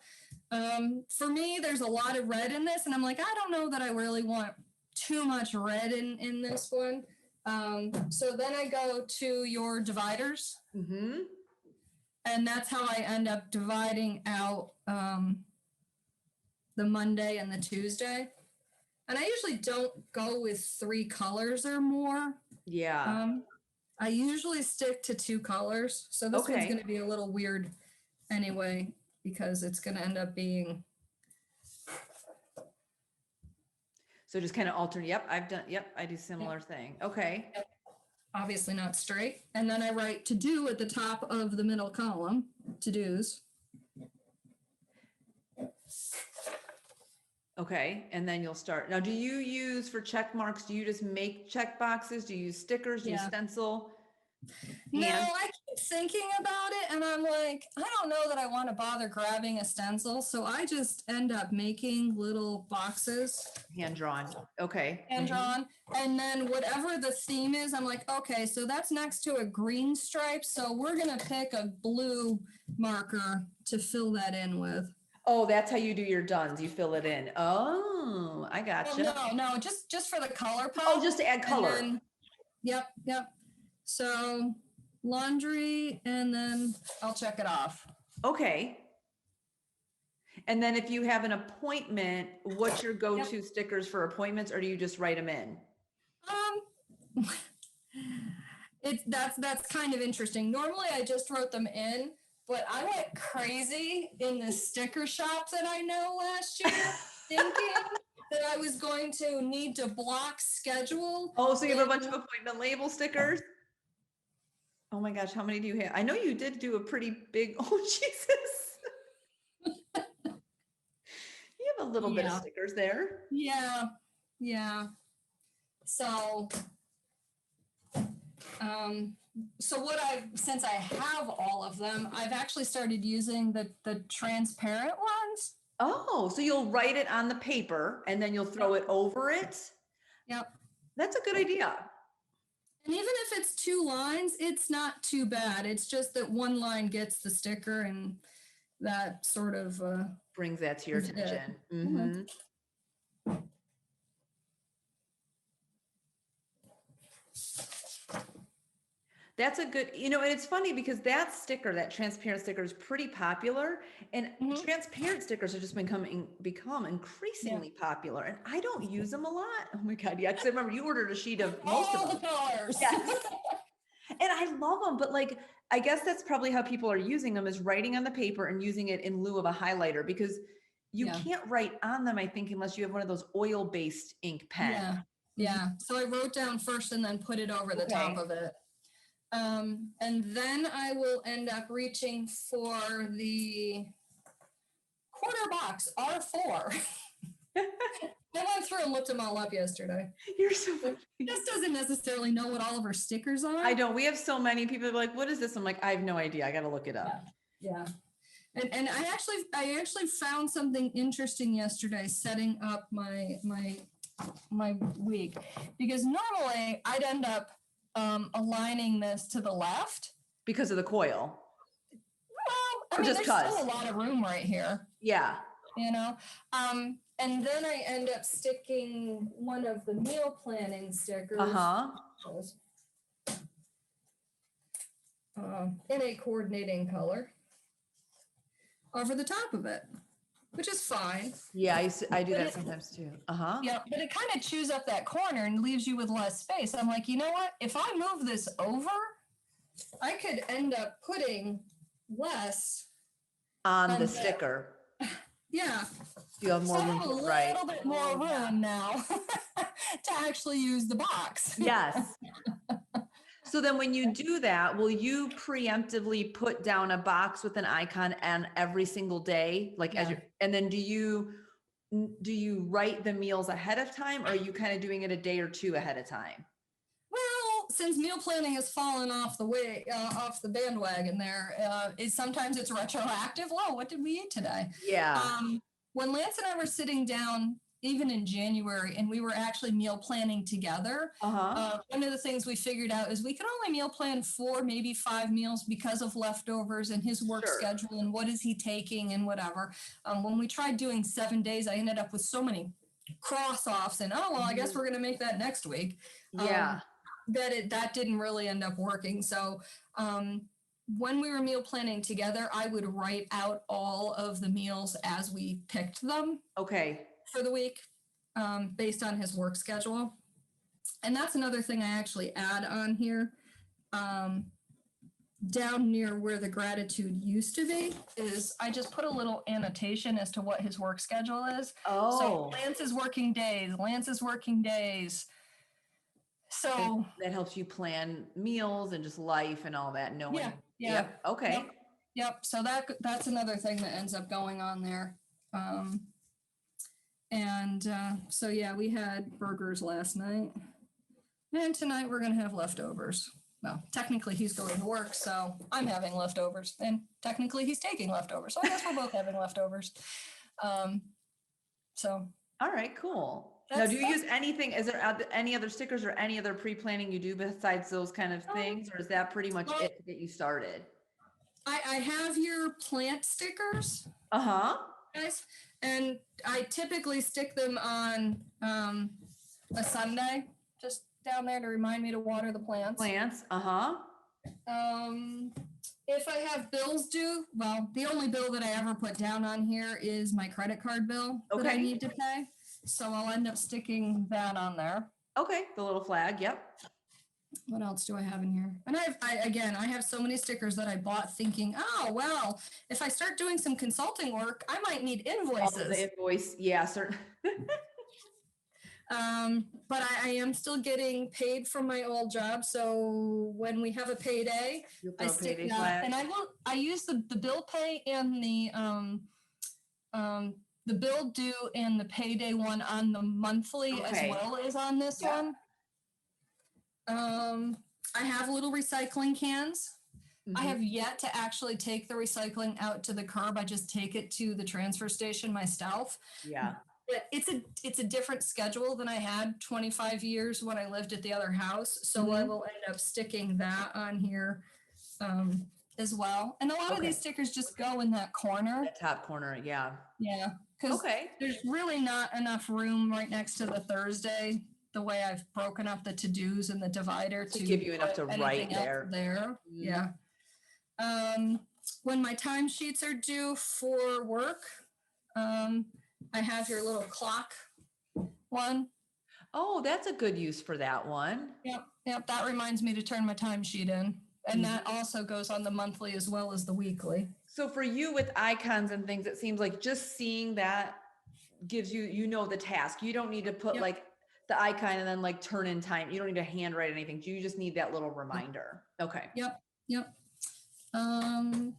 Speaker 2: for me, there's a lot of red in this, and I'm like, I don't know that I really want too much red in this one. So then I go to your dividers.
Speaker 1: Mm-hmm.
Speaker 2: And that's how I end up dividing out the Monday and the Tuesday. And I usually don't go with 3 colors or more.
Speaker 1: Yeah.
Speaker 2: I usually stick to 2 colors. So this one's going to be a little weird anyway, because it's going to end up being.
Speaker 1: So just kind of alternate. Yep, I do similar thing. Okay.
Speaker 2: Yep. Obviously not straight. And then I write to do at the top of the middle column, to do's.
Speaker 1: Okay. And then you'll start. Now, do you use for check marks? Do you just make check boxes? Do you use stickers? Do you stencil?
Speaker 2: No, I keep thinking about it, and I'm like, I don't know that I want to bother grabbing a stencil, so I just end up making little boxes.
Speaker 1: Hand drawn. Okay.
Speaker 2: Hand drawn. And then whatever the theme is, I'm like, okay, so that's next to a green stripe, so we're going to pick a blue marker to fill that in with.
Speaker 1: Oh, that's how you do your dones. You fill it in. Oh, I gotcha.
Speaker 2: No, just for the color pop.
Speaker 1: Oh, just to add color.
Speaker 2: Then, yep. So laundry, and then I'll check it off.
Speaker 1: Okay. And then if you have an appointment, what's your go-to stickers for appointments, or do you just write them in?
Speaker 2: That's kind of interesting. Normally I just wrote them in, but I went crazy in the sticker shop that I know last year, thinking that I was going to need to block schedule.
Speaker 1: Oh, so you have a bunch of appointment label stickers? Oh my gosh, how many do you have? I know you did do a pretty big, oh Jesus. You have a little bit of stickers there.
Speaker 2: Yeah. So, since I have all of them, I've actually started using the transparent ones.
Speaker 1: Oh, so you'll write it on the paper and then you'll throw it over it?
Speaker 2: Yep.
Speaker 1: That's a good idea.
Speaker 2: And even if it's 2 lines, it's not too bad. It's just that one line gets the sticker, and that sort of
Speaker 1: brings that to your attention. Mm-hmm. That's a good, and it's funny because that sticker, that transparent sticker is pretty popular, and
Speaker 2: Mhm.
Speaker 1: transparent stickers have just become
Speaker 2: Yeah.
Speaker 1: increasingly popular, and I don't use them a lot. Oh my God. Yeah. Cause I remember you ordered a sheet of most of
Speaker 2: All the
Speaker 1: them.
Speaker 2: colors.
Speaker 1: Yes. And I love them, but like, I guess that's probably how people are using them, is writing on the paper and using it in lieu of a highlighter, because you
Speaker 2: Yeah.
Speaker 1: can't write on them, I think, unless you have one of those oil-based ink pens.
Speaker 2: Yeah. Yeah. So I wrote down first and then put it over the top
Speaker 1: Okay.
Speaker 2: of it. And then I will end up reaching for the quarter box R4. I went through and looked them all up yesterday.
Speaker 1: You're so funny.
Speaker 2: Just doesn't necessarily know what all of our stickers are.
Speaker 1: I don't. We have so many people are like, what is this? I'm like, I have no idea. I got to look it up.
Speaker 2: Yeah. And I actually found something interesting yesterday setting up my week, because normally I'd end up aligning this to the left
Speaker 1: Because of the coil.
Speaker 2: Well, I
Speaker 1: Or
Speaker 2: mean,
Speaker 1: just
Speaker 2: there's
Speaker 1: 'cause.
Speaker 2: still a lot of room right here,
Speaker 1: Yeah.
Speaker 2: and then I end up sticking one of the meal planning stickers in a coordinating color over the top of it, which is fine.
Speaker 1: Yeah, I do that sometimes too.
Speaker 2: Yeah, but it kind of chews up that corner and leaves you with less space. I'm like, you know what? If I move this over, I could end up putting less
Speaker 1: on the sticker.
Speaker 2: Yeah.
Speaker 1: You have more room to write.
Speaker 2: A little bit more room now to actually use the box.
Speaker 1: Yes. So then when you do that, will you preemptively put down a box with an icon on every single day? Like and then do you write the meals ahead of time, or are you kind of doing it a day or two ahead of time?
Speaker 2: Well, since meal planning has fallen off the bandwagon there, sometimes it's retroactive. Whoa, what did we eat today?
Speaker 1: Yeah.
Speaker 2: When Lance and I were sitting down, even in January, and we were actually meal planning together, one of the things we figured out is we could only meal plan 4, maybe 5 meals because of leftovers and his work schedule and what is he taking and whatever. When we tried doing 7 days, I ended up with so many cross-offs and, I guess we're going to make that next week.
Speaker 1: Yeah.
Speaker 2: That didn't really end up working. So when we were meal planning together, I would write out all of the meals as we picked them.
Speaker 1: Okay.
Speaker 2: For the week, based on his work schedule. And that's another thing I actually add on here. Down near where the gratitude used to be is I just put a little annotation as to what his work schedule is.
Speaker 1: Oh.
Speaker 2: So Lance is working days. So
Speaker 1: that helps you plan meals and just life and all that, knowing.
Speaker 2: Yeah.
Speaker 1: Yep. Okay.
Speaker 2: Yep. So that's another thing that ends up going on there. So yeah, we had burgers last night, and tonight we're going to have leftovers. Well, technically he's going to work, so I'm having leftovers, and technically he's taking leftovers. So I guess we're both having leftovers. So.
Speaker 1: All right, cool. Now, do you use anything? Is there any other stickers or any other pre-planning you do besides those kind of things, or is that pretty much it to get you started?
Speaker 2: I have your plant stickers. Guys, and I typically stick them on a Sunday, just down there to remind me to water the plants. If I have bills due, well, the only bill that I ever put down on here is my credit card bill that I need to pay. So I'll end up sticking that on there.
Speaker 1: Okay, the little flag, yep.
Speaker 2: What else do I have in here? And I have so many stickers that I bought thinking, well, if I start doing some consulting work, I might need invoices.
Speaker 1: The invoice, yeah, certain.
Speaker 2: But I am still getting paid from my old job. So when we have a payday, I stick that. And I use the bill pay and the bill due and the payday one on the monthly as well as on this one. I have little recycling cans. I have yet to actually take the recycling out to the curb. I just take it to the transfer station myself.
Speaker 1: Yeah.
Speaker 2: But it's a different schedule than I had 25 years when I lived at the other house. So I will end up sticking that on here as well. And a lot of these stickers just go in that corner.
Speaker 1: That top corner, yeah.
Speaker 2: Yeah. Because there's really not enough room right next to the Thursday the way I've broken up the to-dos and the divider
Speaker 1: To give you enough to
Speaker 2: put
Speaker 1: write
Speaker 2: anything else
Speaker 1: there.
Speaker 2: there. Yeah. When my timesheets are due for work, I have your little clock one.
Speaker 1: Oh, that's a good use for that one.
Speaker 2: Yep. That reminds me to turn my timesheet in. And that also goes on the monthly as well as the weekly.
Speaker 1: So for you with icons and things, it seems like just seeing that gives you, you know, the task. You don't need to put like the icon and then like turn in time. You don't need to handwrite anything. You just need that little reminder. Okay.
Speaker 2: Yep. And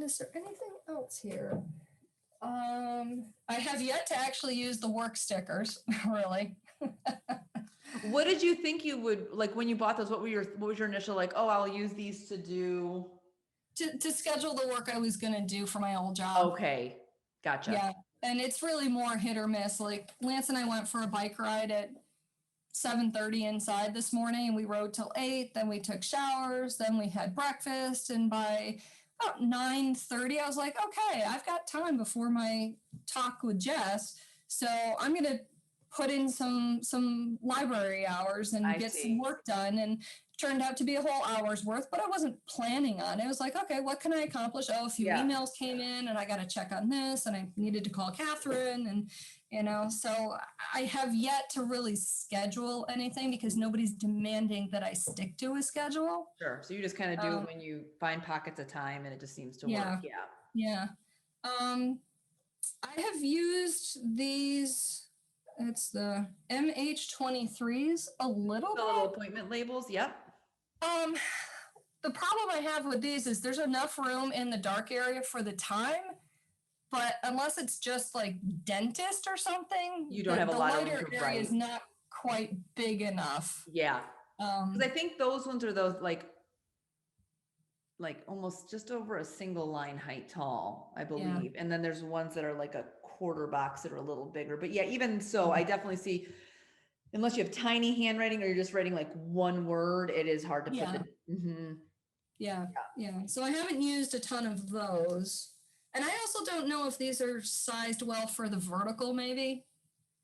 Speaker 2: is there anything else here? I have yet to actually use the work stickers, really.
Speaker 1: What did you think you would like when you bought those? What was your initial like, oh, I'll use these to do
Speaker 2: to schedule the work I was going to do for my old job.
Speaker 1: Okay. Gotcha.
Speaker 2: Yeah. And it's really more hit or miss. Like Lance and I went for a bike ride at 7:30 inside this morning, and we rode till 8. Then we took showers. Then we had breakfast. And by about 9:30, I was like, okay, I've got time before my talk with Jess. So I'm going to put in some library hours and get some work done. And turned out to be a whole hour's worth, but I wasn't planning on it. I was like, okay, what can I accomplish? Oh, a few emails came in and I got to check on this, and I needed to call Catherine, and, you know, so I have yet to really schedule anything because nobody's demanding that I stick to a schedule.
Speaker 1: Sure. So you just kind of do it when you find pockets of time and it just seems to work.
Speaker 2: Yeah. I have used these, it's the MH23s a little bit.
Speaker 1: The little appointment labels. Yep.
Speaker 2: The problem I have with these is there's enough room in the dark area for the time, but unless it's just like dentist or something,
Speaker 1: you don't have a lot of room to write.
Speaker 2: Is not quite big enough.
Speaker 1: Yeah. Because I think those ones are those like almost just over a single line height tall, I believe. Yeah. And then there's ones that are like a quarter box that are a little bigger. But yeah, even so, I definitely see, unless you have tiny handwriting or you're just writing like one word, it is hard to put the.
Speaker 2: Yeah. So I haven't used a ton of those. And I also don't know if these are sized well for the vertical, maybe.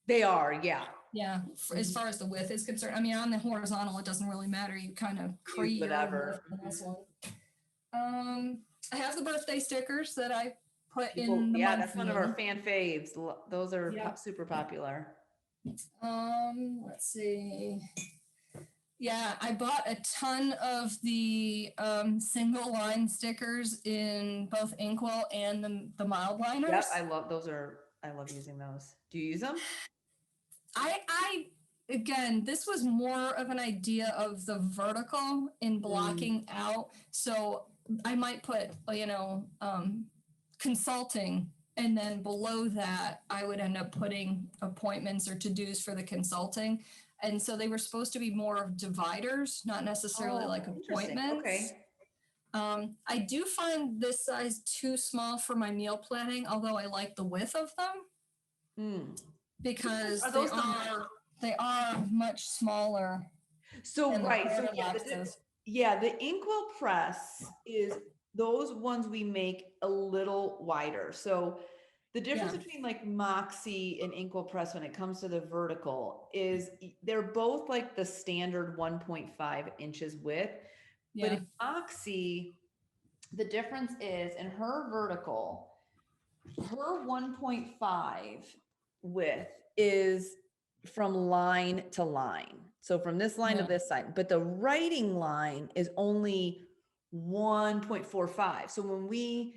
Speaker 1: They are, yeah.
Speaker 2: Yeah, as far as the width is concerned. I mean, on the horizontal, it doesn't really matter. You kind of create whatever. I have the birthday stickers that I put in the
Speaker 1: that's one of our fan faves. Those are super popular.
Speaker 2: Let's see. Yeah, I bought a ton of the single line stickers in both Inkwell and the mild liners.
Speaker 1: Yep, I love using those. Do you use them?
Speaker 2: I again, this was more of an idea of the vertical in blocking out. So I might put, consulting, and then below that, I would end up putting appointments or to-dos for the consulting. And so they were supposed to be more of dividers, not necessarily like appointments.
Speaker 1: Okay.
Speaker 2: I do find this size too small for my meal planning, although I like the width of them because they are much smaller.
Speaker 1: So the Inkwell press is those ones we make a little wider. So the difference between like Moxie and Inkwell press when it comes to the vertical is they're both like the standard 1.5 inches width. But in Moxie, the difference is in her vertical, her 1.5 width is from line to line. So from this line to this side, but the writing line is only 1.45. So when we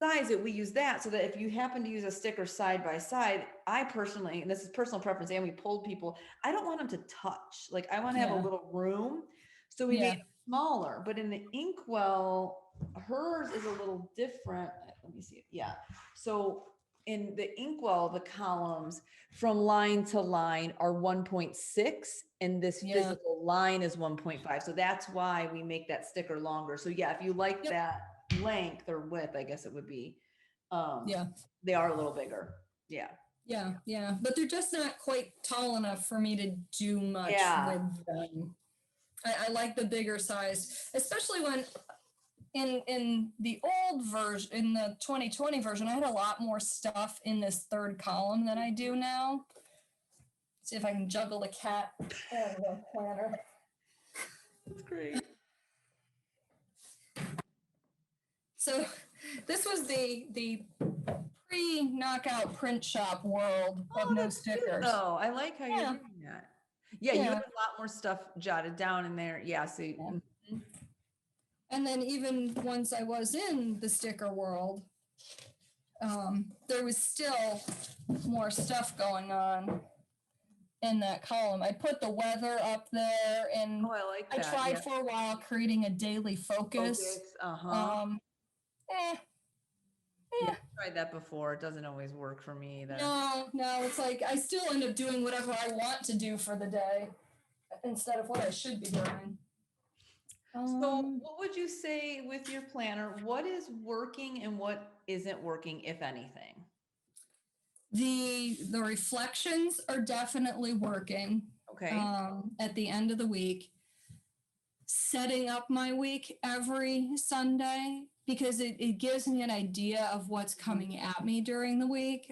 Speaker 1: size it, we use that so that if you happen to use a sticker side by side, I personally, and this is personal preference, and we polled people, I don't want them to touch. Like I want to have a little room. So we made it smaller, but in the Inkwell, hers is a little different. Let me see it. Yeah. So in the Inkwell, the columns from line to line are 1.6 and this physical line is 1.5. So that's why we make that sticker longer. So if you like that length or width, I guess it would be, they are a little bigger. Yeah.
Speaker 2: But they're just not quite tall enough for me to do much with them. I like the bigger size, especially when in the old version, in the 2020 version, I had a lot more stuff in this third column than I do now. See if I can juggle the cat and the planner.
Speaker 1: That's great.
Speaker 2: So this was the pre-knockout print shop world of no
Speaker 1: That's cute,
Speaker 2: stickers.
Speaker 1: though. I like how you're
Speaker 2: Yeah.
Speaker 1: doing that. Yeah, you had a lot more stuff jotted down in there. Yeah, so
Speaker 2: And then even once I was in the sticker world, there was still more stuff going on in that column. I put the weather up there, and
Speaker 1: I like
Speaker 2: I
Speaker 1: that.
Speaker 2: tried for a while creating a daily focus.
Speaker 1: Yeah, I tried that before. It doesn't always work for me either.
Speaker 2: No, it's like I still end up doing whatever I want to do for the day instead of what I should be doing.
Speaker 1: So what would you say with your planner? What is working and what isn't working, if anything?
Speaker 2: The reflections are definitely working.
Speaker 1: Okay.
Speaker 2: At the end of the week, setting up my week every Sunday, because it gives me an idea of what's coming at me during the week.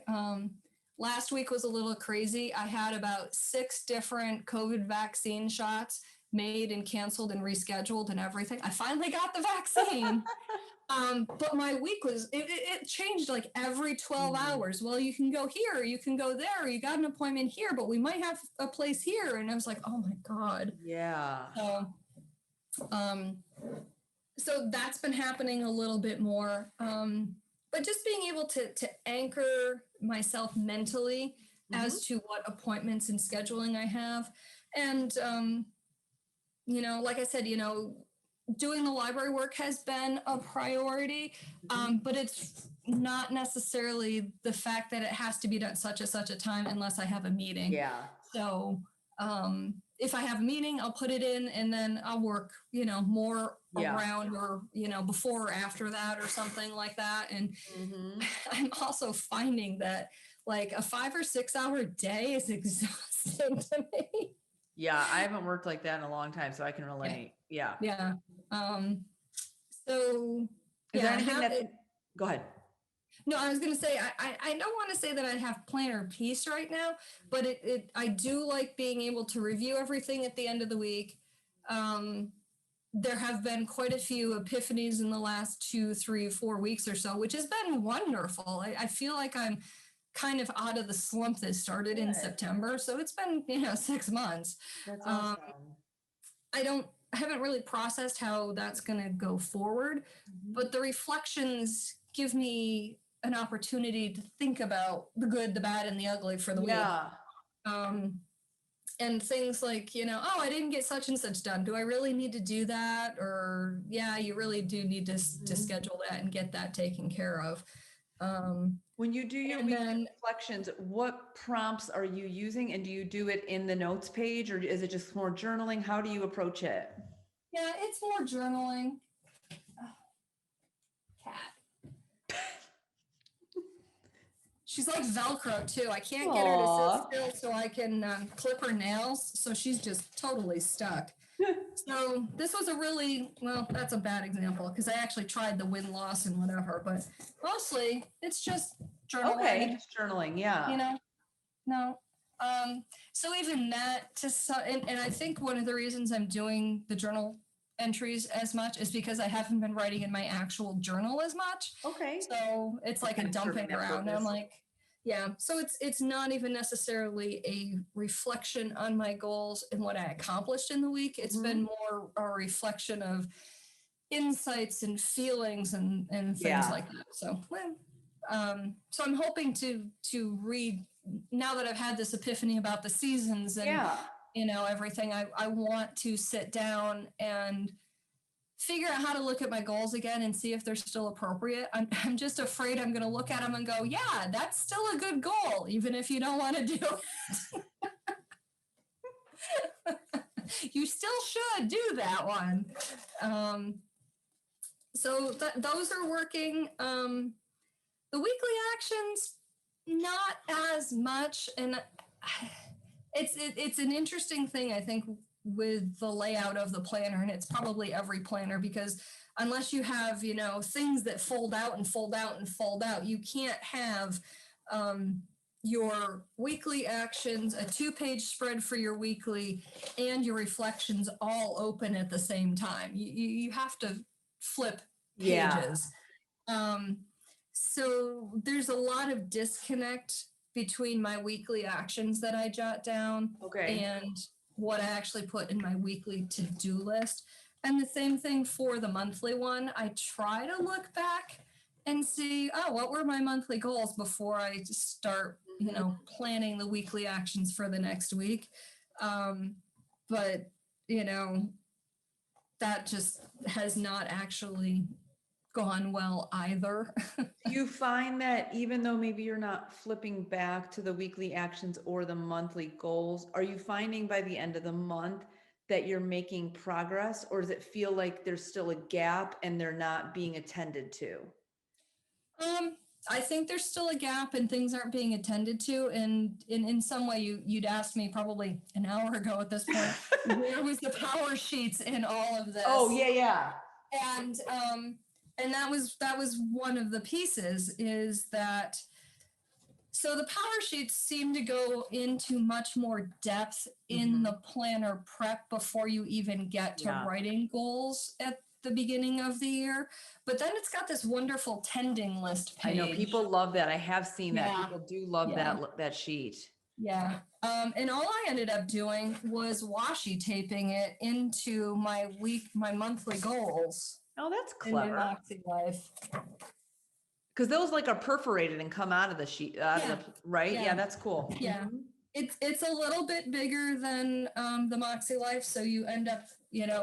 Speaker 2: Last week was a little crazy. I had about 6 different COVID vaccine shots made and canceled and rescheduled and everything. I finally got the vaccine. But my week was, it changed like every 12 hours. Well, you can go here, you can go there, you got an appointment here, but we might have a place here. And I was like, oh my God.
Speaker 1: Yeah.
Speaker 2: So that's been happening a little bit more. But just being able to anchor myself mentally as to what appointments and scheduling I have. And, like I said, doing the library work has been a priority, but it's not necessarily the fact that it has to be done such a time unless I have a meeting.
Speaker 1: Yeah.
Speaker 2: So if I have a meeting, I'll put it in and then I'll work, more around or, before or after that or something like that. And I'm also finding that like a 5 or 6 hour day is exhausting to me.
Speaker 1: Yeah, I haven't worked like that in a long time, so I can relate. Yeah.
Speaker 2: Yeah. So
Speaker 1: is there anything that go ahead?
Speaker 2: No, I was going to say, I don't want to say that I have planner peace right now, but I do like being able to review everything at the end of the week. There have been quite a few epiphanies in the last 2, 3, 4 weeks or so, which has been wonderful. I feel like I'm kind of out of the slump that started in September. So it's been, 6 months.
Speaker 1: That's awesome.
Speaker 2: I haven't really processed how that's going to go forward, but the reflections give me an opportunity to think about the good, the bad, and the ugly for the week. And things like, I didn't get such and such done. Do I really need to do that? Or you really do need to schedule that and get that taken care of.
Speaker 1: When you do your reflections, what prompts are you using? And do you do it in the notes page or is it just more journaling? How do you approach it?
Speaker 2: Yeah, it's more journaling. Cat. She's like Velcro too. I can't get her to sit still so I can clip her nails. So she's just totally stuck. So this was that's a bad example because I actually tried the win-loss and whatever, but mostly it's just journaling.
Speaker 1: Okay, just journaling, yeah.
Speaker 2: No. So even that and I think one of the reasons I'm doing the journal entries as much is because I haven't been writing in my actual journal as much.
Speaker 1: Okay.
Speaker 2: So it's like a dumping ground. And I'm like, so it's not even necessarily a reflection on my goals and what I accomplished in the week. It's been more a reflection of insights and feelings and things like that. So, so I'm hoping to read now that I've had this epiphany about the seasons and everything. I want to sit down and figure out how to look at my goals again and see if they're still appropriate. I'm just afraid I'm going to look at them and go, yeah, that's still a good goal, even if you don't want to do it. You still should do that one. So those are working. The weekly actions, not as much. And it's an interesting thing, I think, with the layout of the planner, and it's probably every planner, because unless you have, things that fold out and fold out and fold out, you can't have your weekly actions, a 2-page spread for your weekly, and your reflections all open at the same time. You have to flip pages. So there's a lot of disconnect between my weekly actions that I jot down and what I actually put in my weekly to-do list. And the same thing for the monthly one. I try to look back and see, oh, what were my monthly goals before I start, planning the weekly actions for the next week. But, that just has not actually gone well either.
Speaker 1: Do you find that even though maybe you're not flipping back to the weekly actions or the monthly goals, are you finding by the end of the month that you're making progress, or does it feel like there's still a gap and they're not being attended to?
Speaker 2: I think there's still a gap and things aren't being attended to. And in some way, you'd asked me probably an hour ago at this point, where was the power sheets in all of this?
Speaker 1: Oh, yeah.
Speaker 2: And that was one of the pieces, is that, so the power sheets seem to go into much more depth in the planner prep before you even get to writing goals at the beginning of the year. But then it's got this wonderful tending list page.
Speaker 1: I know people love that. I have seen that. People do love that sheet.
Speaker 2: Yeah. And all I ended up doing was washi taping it into my monthly goals.
Speaker 1: Oh, that's clever.
Speaker 2: In my Makse Life.
Speaker 1: Because those are perforated and come out of the sheet, right? Yeah, that's cool.
Speaker 2: Yeah. It's a little bit bigger than the Moxie Life, so you end up,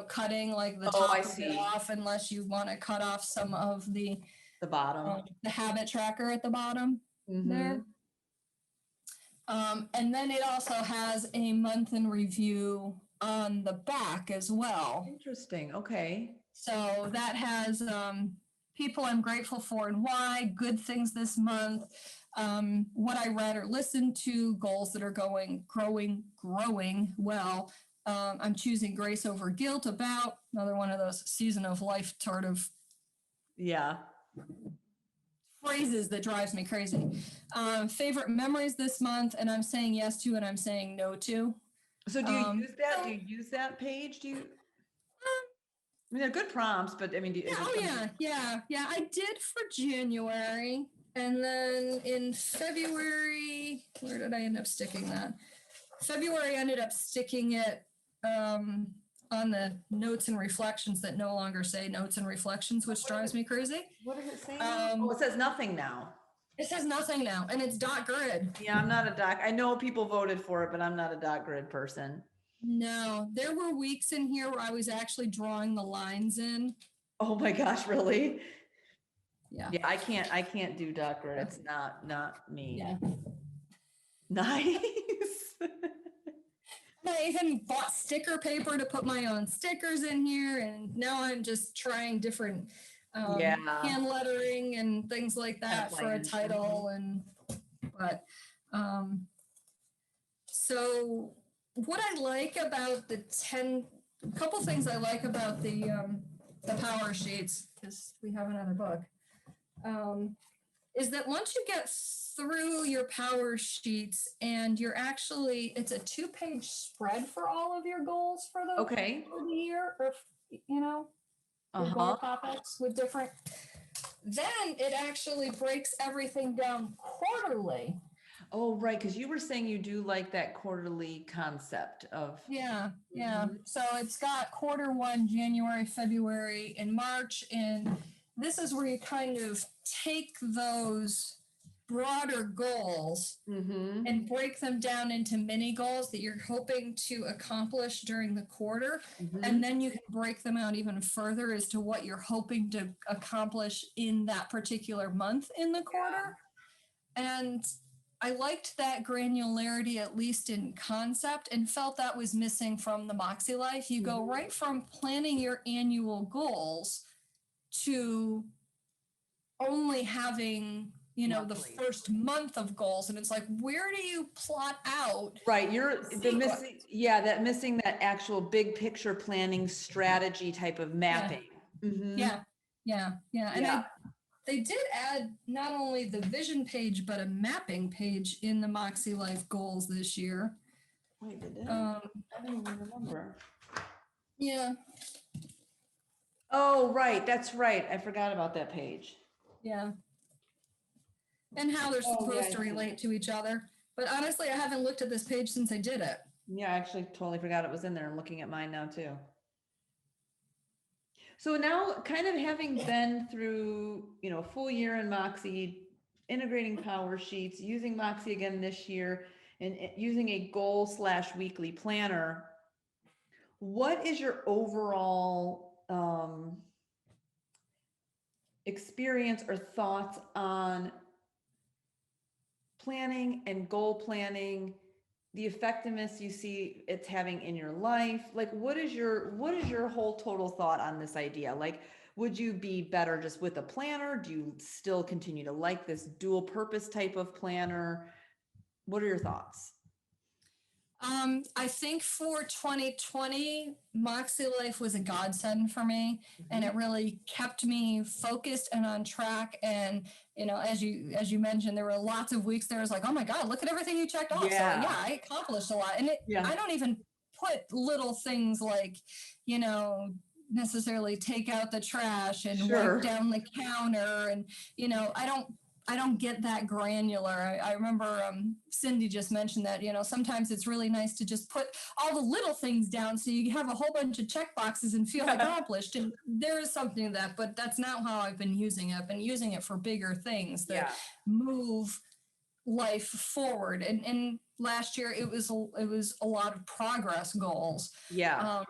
Speaker 2: cutting the top of it off, unless you want to cut off some of the
Speaker 1: bottom,
Speaker 2: the habit tracker at the bottom there. And then it also has a month in review on the back as well.
Speaker 1: Interesting. Okay.
Speaker 2: So that has people I'm grateful for and why, good things this month, what I read or listened to, goals that are growing well. I'm choosing grace over guilt about, another one of those season of life sort of phrases that drives me crazy. Favorite memories this month, and I'm saying yes to and I'm saying no to.
Speaker 1: So do you use that? Do you use that page? Do you? I mean, they're good prompts, but I mean,
Speaker 2: yeah. I did for January, and then in February, where did I end up sticking that? February, I ended up sticking it on the notes and reflections that no longer say notes and reflections, which drives me crazy.
Speaker 1: What does it say? It says nothing now.
Speaker 2: It says nothing now, and it's dot grid.
Speaker 1: Yeah, I'm not a doc. I know people voted for it, but I'm not a dot grid person.
Speaker 2: No, there were weeks in here where I was actually drawing the lines in.
Speaker 1: Oh my gosh, really?
Speaker 2: Yeah.
Speaker 1: Yeah, I can't do dot grid. It's not me.
Speaker 2: Yeah.
Speaker 1: Nice.
Speaker 2: I even bought sticker paper to put my own stickers in here, and now I'm just trying different hand lettering and things like that for a title. So what I like about a couple things I like about the power sheets, because we have another book, is that once you get through your power sheets and it's a 2-page spread for all of your goals for the year, or your goal topics with different, then it actually breaks everything down quarterly.
Speaker 1: Oh, right. Because you were saying you do like that quarterly concept of.
Speaker 2: Yeah. So it's got quarter 1, January, February, and March. And this is where you kind of take those broader goals and break them down into mini goals that you're hoping to accomplish during the quarter. And then you can break them out even further as to what you're hoping to accomplish in that particular month in the quarter. And I liked that granularity, at least in concept, and felt that was missing from the Moxie Life. You go right from planning your annual goals to only having the first month of goals, and it's like, where do you plot out? Right,
Speaker 1: missing that actual big picture planning strategy type of mapping.
Speaker 2: Yeah. And they did add not only the vision page, but a mapping page in the Moxie Life goals this year.
Speaker 1: Wait, did it? I don't even remember.
Speaker 2: Yeah.
Speaker 1: Oh, right. That's right. I forgot about that page.
Speaker 2: Yeah. And how they're supposed to relate to each other. But honestly, I haven't looked at this page since I did it.
Speaker 1: Yeah, I actually totally forgot it was in there. I'm looking at mine now too. So now, kind of having been through, a full year in Moxie, integrating power sheets, using Moxie again this year, and using a goal/weekly planner, what is your overall experience or thoughts on planning and goal planning, the effectiveness you see it's having in your life? Like, what is your whole total thought on this idea? Like, would you be better just with a planner? Do you still continue to like this dual purpose type of planner? What are your thoughts?
Speaker 2: I think for 2020, Moxie Life was a godsend for me, and it really kept me focused and on track. And as you mentioned, there were lots of weeks there was like, oh my God, look at everything you checked off.
Speaker 1: Yeah.
Speaker 2: So I accomplished a lot, and I don't even put little things like, necessarily take out the trash and wipe down the counter, and I don't get that granular. I remember Cindy just mentioned that, sometimes it's really nice to just put all the little things down so you have a whole bunch of check boxes and feel accomplished. And there is something to that, but that's not how I've been using it. I've been using it for bigger things that move life forward. And last year it was a lot of progress goals.
Speaker 1: Yeah.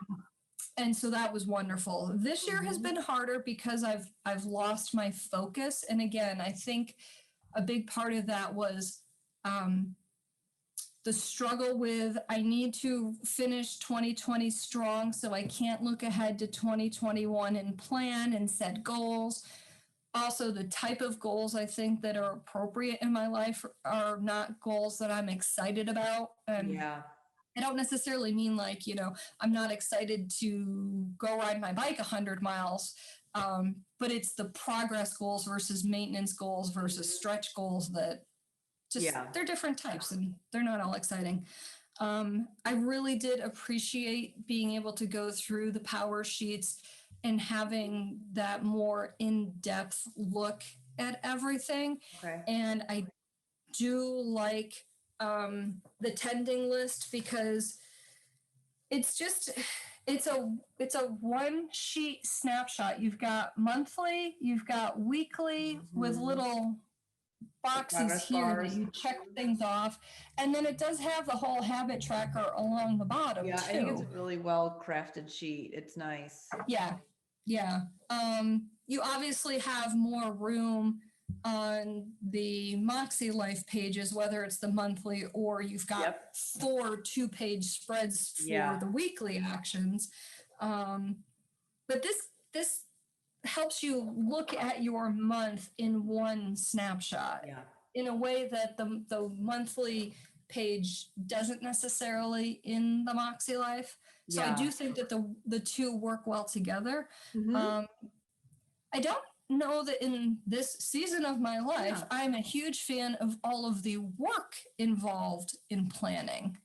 Speaker 2: And so that was wonderful. This year has been harder because I've lost my focus. And again, I think a big part of that was the struggle with I need to finish 2020 strong, so I can't look ahead to 2021 and plan and set goals. Also, the type of goals I think that are appropriate in my life are not goals that I'm excited about. And I don't necessarily mean like, I'm not excited to go ride my bike 100 miles, but it's the progress goals versus maintenance goals versus stretch goals that just, they're different types and they're not all exciting. I really did appreciate being able to go through the power sheets and having that more in-depth look at everything. Okay. And I do like the tending list because it's a one sheet snapshot. You've got monthly, you've got weekly with little boxes here that you check things off, and then it does have the whole habit tracker along the bottom too. I think it's a really well crafted sheet. It's nice. Yeah. You obviously have more room on the Moxie Life pages, whether it's the monthly or you've got 4 2-page spreads for the weekly actions. But this helps you look at your month in one snapshot in a way that the monthly page doesn't necessarily in the Moxie Life. So I do think that the two work well together. I don't know that in this season of my life, I'm a huge fan of all of the work involved in planning.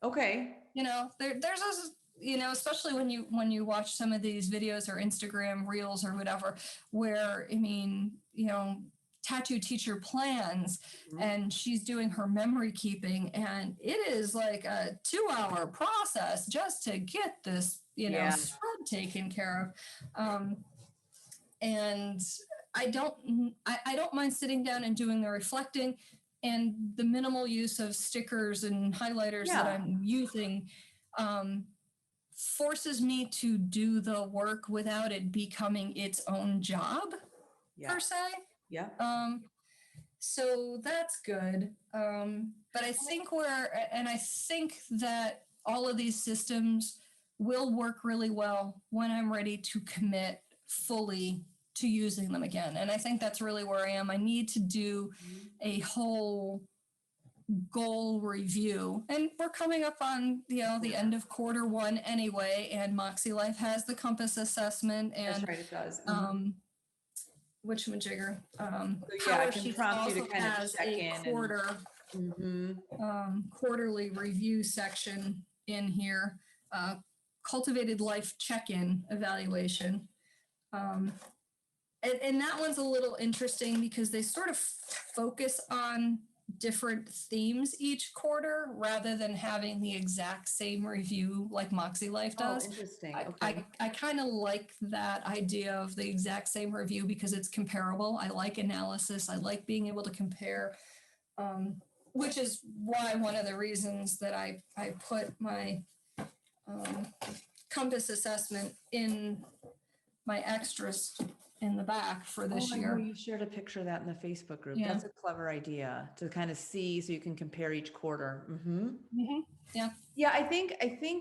Speaker 2: Okay. There's a, especially when you watch some of these videos or Instagram reels or whatever, where, tattoo teacher plans and she's doing her memory keeping, and it is like a 2-hour process just to get this, spread taken care of. And I don't mind sitting down and doing the reflecting, and the minimal use of stickers and highlighters that I'm using forces me to do the work without it becoming its own job per se. Yeah. So that's good. But I think I think that all of these systems will work really well when I'm ready to commit fully to using them again. And I think that's really where I am. I need to do a whole goal review, and we're coming up on the end of Q1 anyway, and Moxie Life has the compass assessment, and that's right, it does. whatchamajigger.
Speaker 1: So yeah, I
Speaker 2: Power
Speaker 1: can
Speaker 2: Sheets
Speaker 1: prompt you to
Speaker 2: also
Speaker 1: kind of
Speaker 2: has
Speaker 1: check
Speaker 2: a
Speaker 1: in and
Speaker 2: quarterly review section in here, cultivated life check-in evaluation. And that one's a little interesting because they sort of focus on different themes each quarter rather than having the exact same review like Moxie Life does.
Speaker 1: Interesting. Okay.
Speaker 2: I kind of like that idea of the exact same review because it's comparable. I like analysis. I like being able to compare, which is why one of the reasons that I put my compass assessment in my extras in the back for this year.
Speaker 1: You shared a picture of that in the Facebook group.
Speaker 2: Yeah.
Speaker 1: That's a clever idea to kind of see so you can compare each quarter.
Speaker 2: Yeah.
Speaker 1: Yeah, I think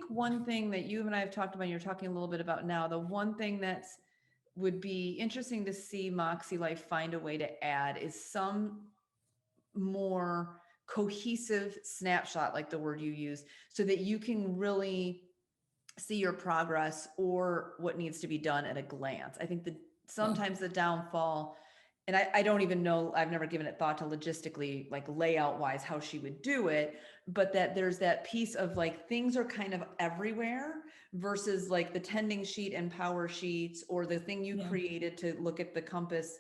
Speaker 1: one thing that you and I have talked about, you're talking a little bit about now, the one thing that's would be interesting to see Moxie Life find a way to add is some more cohesive snapshot, like the word you use, so that you can really see your progress or what needs to be done at a glance. I think that sometimes the downfall, and I don't even know, I've never given it thought to logistically, like layout wise, how she would do it, but that there's that piece of like, things are kind of everywhere versus like the tending sheet and power sheets, or the thing you created to look at the compass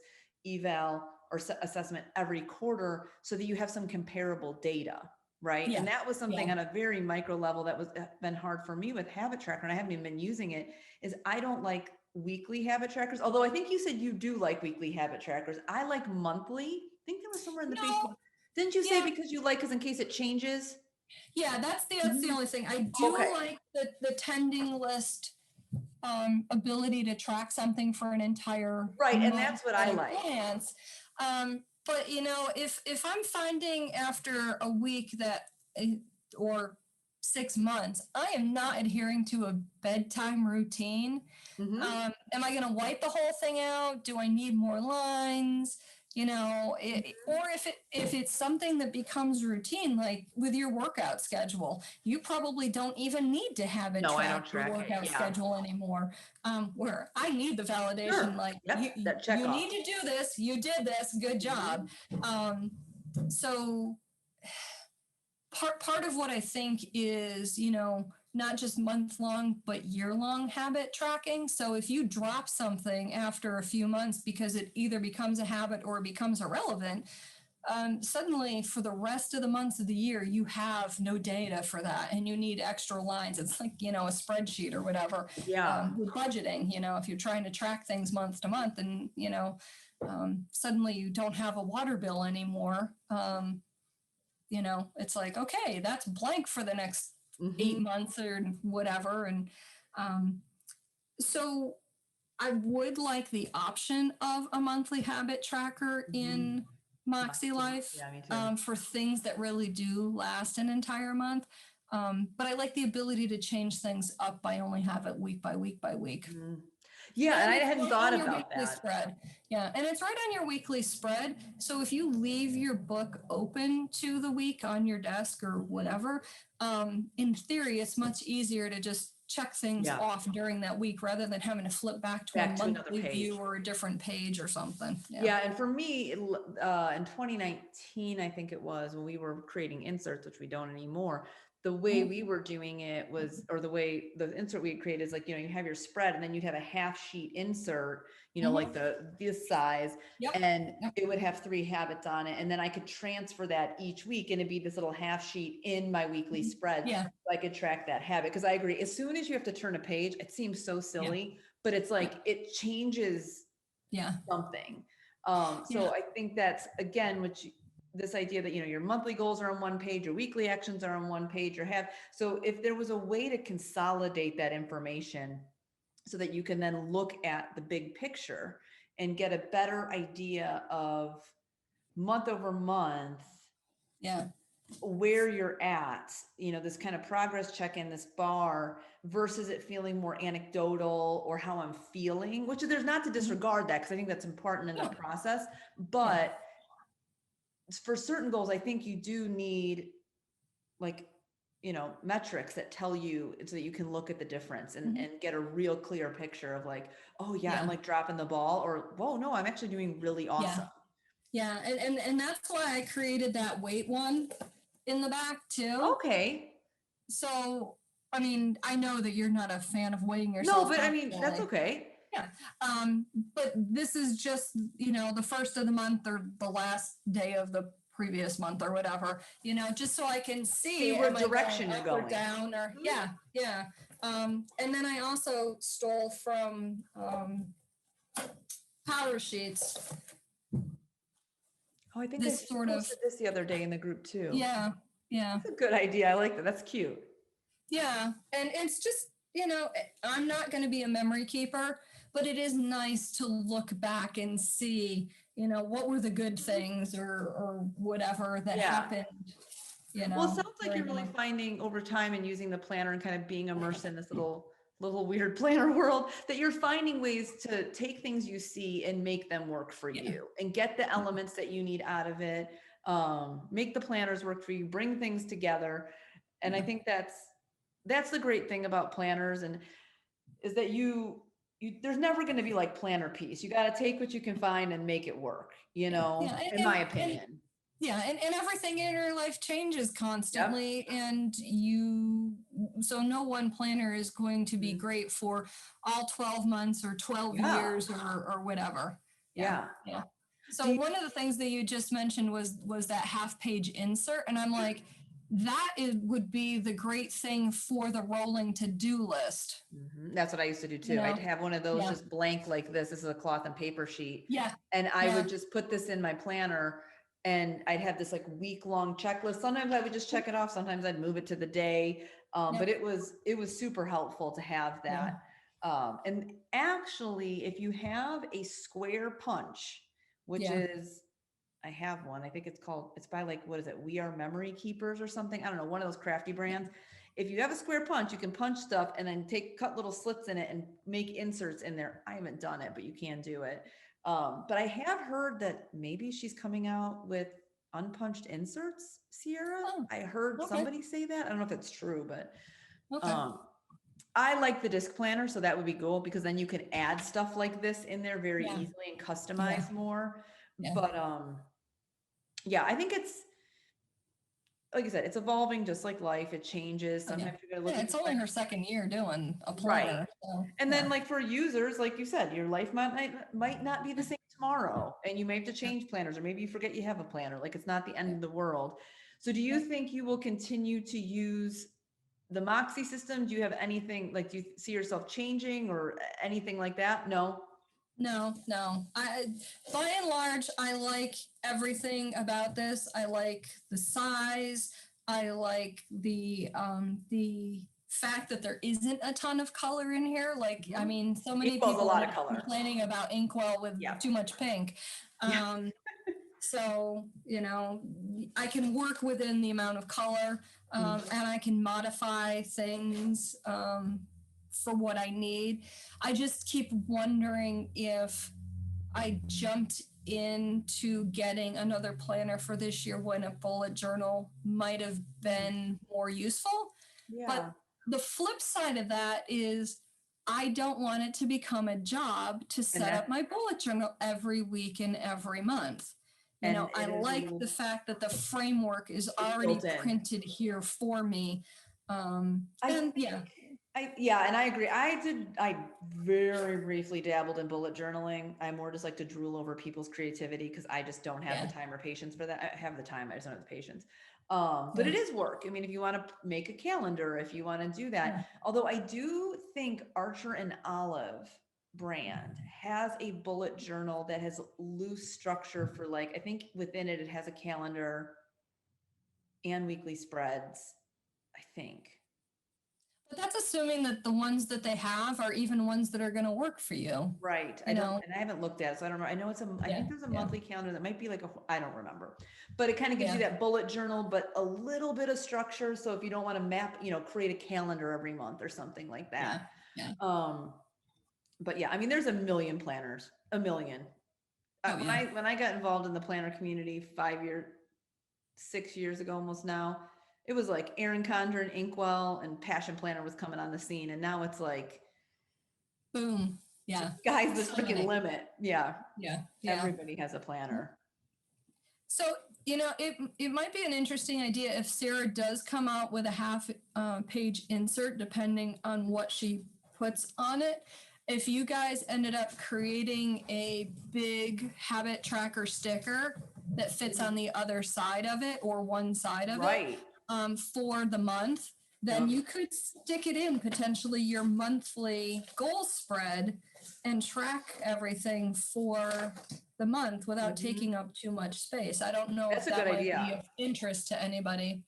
Speaker 1: eval or assessment every quarter so that you have some comparable data. Right. And that was something on a very micro level that was been hard for me with Habit Tracker, and I haven't even been using it, is I don't like weekly habit trackers. Although I think you said you do like weekly habit trackers. I like monthly. I think there was somewhere in the Facebook. Didn't you say because you like, because in case it changes?
Speaker 2: Yeah, that's the only thing. I do like the tending list ability to track something for an entire
Speaker 1: and that's what I like.
Speaker 2: Glance. But you know, if I'm finding after a week that or 6 months, I am not adhering to a bedtime routine. Am I going to wipe the whole thing out? Do I need more lines? You know, or if it's something that becomes routine, like with your workout schedule, you probably don't even need to have it track your workout schedule anymore. Where I need the validation, like you need to do this, you did this, good job. So part of what I think is, you know, not just month-long, but year-long habit tracking. So if you drop something after a few months because it either becomes a habit or it becomes irrelevant, suddenly for the rest of the months of the year, you have no data for that and you need extra lines. It's like, you know, a spreadsheet or whatever. With budgeting, you know, if you're trying to track things month to month and, you know, suddenly you don't have a water bill anymore. You know, it's like, okay, that's blank for the next 8 months or whatever. And so I would like the option of a monthly habit tracker in Moxie Life for things that really do last an entire month. But I like the ability to change things up by only have it week by week by week.
Speaker 1: Yeah, and I hadn't thought about that.
Speaker 2: Spread. Yeah, and it's right on your weekly spread. So if you leave your book open to the week on your desk or whatever, in theory, it's much easier to just check things off during that week rather than having to flip back to a monthly view or a different page or something.
Speaker 1: Yeah, and for me, in 2019, I think it was, when we were creating inserts, which we don't anymore, the way we were doing it was, or the way the insert we created is like, you know, you have your spread and then you'd have a half sheet insert, you know, like this size, and it would have 3 habits on it. And then I could transfer that each week and it'd be this little half sheet in my weekly spread. So I could track that habit. Cause I agree. As soon as you have to turn a page, it seems so silly, but it's like, it changes something. So I think that's, again, this idea that, you know, your monthly goals are on one page, your weekly actions are on one page, so if there was a way to consolidate that information so that you can then look at the big picture and get a better idea of month over month, where you're at, you know, this kind of progress check in, this bar, versus it feeling more anecdotal or how I'm feeling, which there's not to disregard that, because I think that's important in the process, but for certain goals, I think you do need like metrics that tell you so that you can look at the difference and,
Speaker 2: Mhm.
Speaker 1: and get a real clear picture of like, oh yeah, I'm
Speaker 2: Yeah.
Speaker 1: like dropping the ball, or whoa, no, I'm actually doing really
Speaker 2: Yeah.
Speaker 1: awesome.
Speaker 2: Yeah. And that's why I created that weight one in the back too.
Speaker 1: Okay.
Speaker 2: So, I mean, I know that you're not a fan of weighing
Speaker 1: No,
Speaker 2: yourself
Speaker 1: but I
Speaker 2: every
Speaker 1: mean, that's
Speaker 2: day.
Speaker 1: okay.
Speaker 2: Yeah. But this is just, the first of the month or the last day of the previous month or whatever, just so I can
Speaker 1: See
Speaker 2: see,
Speaker 1: what
Speaker 2: am I going
Speaker 1: direction you're
Speaker 2: up or
Speaker 1: going.
Speaker 2: down or,
Speaker 1: Mhm.
Speaker 2: yeah, yeah. And then I also stole from Power Sheets
Speaker 1: Oh, I think I
Speaker 2: this sort of,
Speaker 1: posted this the other day in the group too.
Speaker 2: yeah, yeah.
Speaker 1: That's a good idea. I like that. That's cute.
Speaker 2: Yeah, and it's just, I'm not going to be a memory keeper, but it is nice to look back and see, what were the good things or whatever that
Speaker 1: Yeah.
Speaker 2: happened,
Speaker 1: Well, it sounds like you're
Speaker 2: during the
Speaker 1: really
Speaker 2: month.
Speaker 1: finding over time and using the planner and kind of being immersed in this little weird planner world, that you're finding ways to take things you see and make them work for
Speaker 2: Yeah.
Speaker 1: you and get the elements that you need out of it. Make the planners work for you, bring things together. And I
Speaker 2: Yeah.
Speaker 1: think that's the great thing about planners, and is that you there's never going to be like planner piece. You got to take what you can find and make it work,
Speaker 2: Yeah,
Speaker 1: in my opinion.
Speaker 2: yeah, and everything in your life changes
Speaker 1: Yep.
Speaker 2: constantly, and so no one planner is going to be
Speaker 1: Mhm.
Speaker 2: great for all 12 months or 12
Speaker 1: Yeah.
Speaker 2: years or whatever.
Speaker 1: Yeah.
Speaker 2: Yeah.
Speaker 1: Do
Speaker 2: So
Speaker 1: you-
Speaker 2: one of the things that you just mentioned was that half page insert, and I'm like, would be the great thing for the rolling to-do list.
Speaker 1: That's what I used to do too. I'd have one of those
Speaker 2: Yeah.
Speaker 1: just blank like this. This is a cloth and paper sheet.
Speaker 2: Yeah.
Speaker 1: And I
Speaker 2: Yeah.
Speaker 1: would just put this in my planner, and I'd have this like week-long checklist. Sometimes I would just check it off. Sometimes I'd move it to the day. But it was super helpful to have that. And actually, if you have a square punch, which
Speaker 2: Yeah.
Speaker 1: is, I have one. I think it's by like, what is it? We Are Memory Keepers or something. I don't know, one of those crafty brands. If you have a square punch, you can punch stuff and then cut little slits in it and make inserts in there. I haven't done it, but you can do it. But I have heard that maybe she's coming out with unpunched inserts, Sierra.
Speaker 2: Oh,
Speaker 1: I heard
Speaker 2: okay.
Speaker 1: somebody say that. I don't know if it's true, but
Speaker 2: Okay.
Speaker 1: I like the disc planner, so that would be cool because then you can add stuff like this in there very
Speaker 2: Yeah.
Speaker 1: easily and customize more.
Speaker 2: Yeah.
Speaker 1: But yeah, I think it's, like I said, it's evolving just like life. It changes. Sometimes you gotta look
Speaker 2: Yeah,
Speaker 1: at
Speaker 2: it's
Speaker 1: your
Speaker 2: only
Speaker 1: plan-
Speaker 2: her second year doing a
Speaker 1: Right.
Speaker 2: planner. So,
Speaker 1: And
Speaker 2: yeah.
Speaker 1: then like for users, like you said, your life might not be the same tomorrow, and you may have to change planners, or maybe you forget you have a planner. Like it's not the end of the world. So do you think you will continue to use the Moxie system? Do you have anything, like, do you see yourself changing or anything like that? No?
Speaker 2: No. By and large, I like everything about this. I like the size. I like the fact that there isn't a ton of color in here. Like, I mean, so many
Speaker 1: Equals a
Speaker 2: people
Speaker 1: lot
Speaker 2: are
Speaker 1: of color.
Speaker 2: complaining about inkwell with
Speaker 1: Yeah.
Speaker 2: too much pink. So, I can work within the amount of color, and I can modify things for what I need. I just keep wondering if I jumped into getting another planner for this year when a bullet journal might have been more useful.
Speaker 1: Yeah.
Speaker 2: But the flip side of that is I don't want it to become a job to set up my bullet journal every week and every month. I like the fact that the framework is already printed here for me. And
Speaker 1: I agree. I very briefly dabbled in bullet journaling. I more just like to drool over people's creativity because I just don't have the time or patience for that. I have the time, I just don't have the patience. But it is work. I mean, if you want to make a calendar, if you want to do that, although I do think Archer and Olive brand has a bullet journal that has loose structure for, like, I think within it has a calendar and weekly spreads, I think.
Speaker 2: But that's assuming that the ones that they have are even ones that are going to work for you.
Speaker 1: Right. I haven't looked at it, so I don't know. I know I think there's a monthly calendar that might be like I don't remember, but it kind of gives you that bullet journal, but a little bit of structure. So if you don't want to map, create a calendar every month or something like that.
Speaker 2: Yeah.
Speaker 1: But yeah, I mean, there's a million planners, a million. When I got involved in the planner community 6 years ago, almost now, it was like Erin Condren and Inkwell and Passion Planner was coming on the scene. And now it's like,
Speaker 2: Boom. Yeah.
Speaker 1: sky's the
Speaker 2: So
Speaker 1: freaking
Speaker 2: many.
Speaker 1: limit. Yeah.
Speaker 2: Yeah.
Speaker 1: Everybody has a planner.
Speaker 2: So, it might be an interesting idea if Sarah does come out with a half page insert, depending on what she puts on it. If you guys ended up creating a big habit tracker sticker that fits on the other side of it or one side of
Speaker 1: Right.
Speaker 2: it for the month, then you could stick it in potentially your monthly goal spread and track everything for the month without taking up too much space. I don't know
Speaker 1: That's
Speaker 2: if
Speaker 1: a
Speaker 2: that
Speaker 1: good
Speaker 2: might
Speaker 1: idea.
Speaker 2: be of interest to anybody.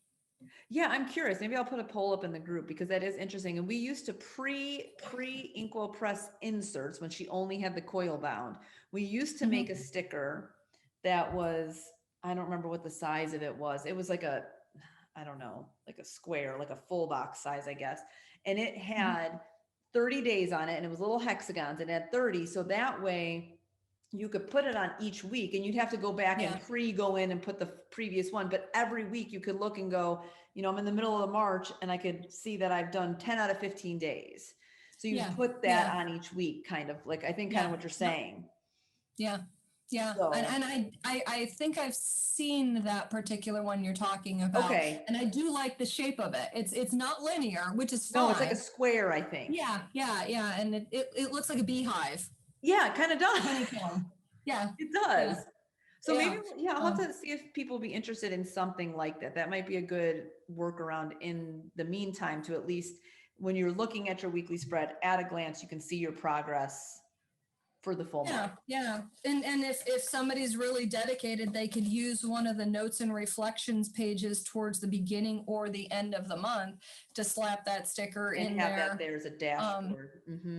Speaker 1: Yeah, I'm curious. Maybe I'll put a poll up in the group because that is interesting. And we used to pre Inkwell press inserts when she only had the coil bound. We used to make a sticker that was, I don't remember what the size of it was. It was like a, I don't know, like a square, like a full box size, I guess. And it had 30 days on it and it was little hexagons and it had 30. So that way you could put it on each week and you'd have to go back and go in and put the previous one. But every week you could look and go, I'm in the middle of March and I could see that I've done 10 out of 15 days. So you put that on each week, kind of like, I think kind of what you're saying.
Speaker 2: Yeah. Yeah. So, and I think I've seen that particular one you're talking about.
Speaker 1: Okay.
Speaker 2: And I do like the shape of it. It's not linear, which is fine.
Speaker 1: No, it's like a square, I think.
Speaker 2: Yeah. And it looks like a beehive.
Speaker 1: Yeah, it kind of does.
Speaker 2: Honeycomb. Yeah.
Speaker 1: It does. Yeah. So maybe, I'll have to see if people be interested in something like that. That might be a good workaround in the meantime to at least when you're looking at your weekly spread at a glance, you can see your progress for the full month.
Speaker 2: Yeah. And if somebody's really dedicated, they could use one of the notes and reflections pages towards the beginning or the end of the month to slap that sticker
Speaker 1: and
Speaker 2: in
Speaker 1: have
Speaker 2: there.
Speaker 1: That there's a dashboard.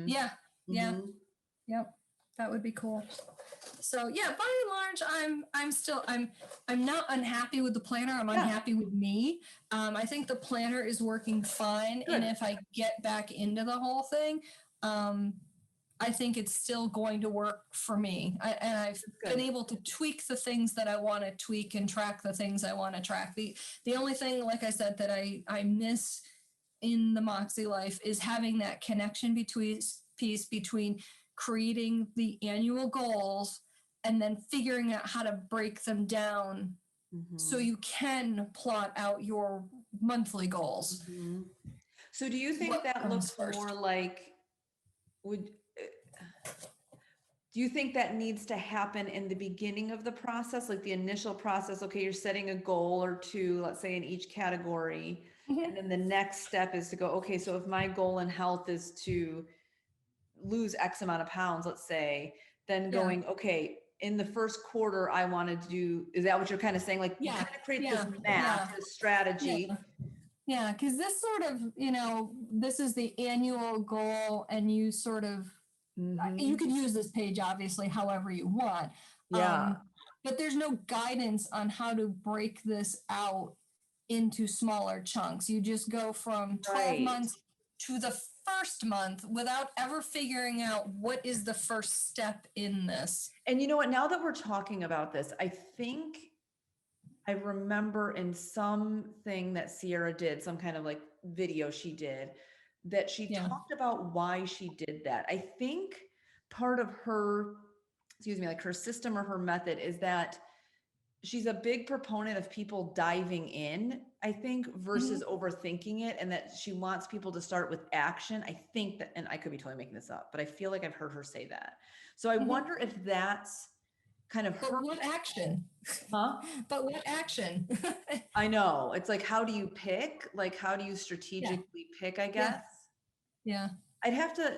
Speaker 2: Yep. That would be cool. So by and large, I'm not unhappy with the planner. I'm unhappy with me. I think the planner is working fine. Good. And if I get back into the whole thing, I think it's still going to work for me. I've been able to tweak the things that I want to tweak and track the things I want to track. The only thing, like I said, that I miss in the Moxie Life is having that connection between creating the annual goals and then figuring out how to break them down so you can plot out your monthly goals.
Speaker 1: So do you think that looks more like, do you think that needs to happen in the beginning of the process, like the initial process? Okay, you're setting a goal or two, let's say in each category. And then the next step is to go, okay, so if my goal in health is to lose X amount of pounds, let's say, then going, okay, in the first quarter, I want to do, is that what you're kind of saying? Like you kind of create this map, this strategy.
Speaker 2: Yeah, because this sort of, this is the annual goal and you sort of, you could use this page obviously however you want. But there's no guidance on how to break this out into smaller chunks. You just go from 12 months to the first month without ever figuring out what is the first step in this.
Speaker 1: And you know what, now that we're talking about this, I think I remember in something that Sierra did, some kind of like video she did, that she talked about why she did that. I think part of her, like her system or her method is that she's a big proponent of people diving in, I think, versus overthinking it. And that she wants people to start with action. I think that, and I could be totally making this up, but I feel like I've heard her say that. So I wonder if that's kind of her.
Speaker 2: What action? But what action?
Speaker 1: I know. It's like, how do you pick? Like, how do you strategically pick, I guess?
Speaker 2: Yeah.
Speaker 1: I'd have to,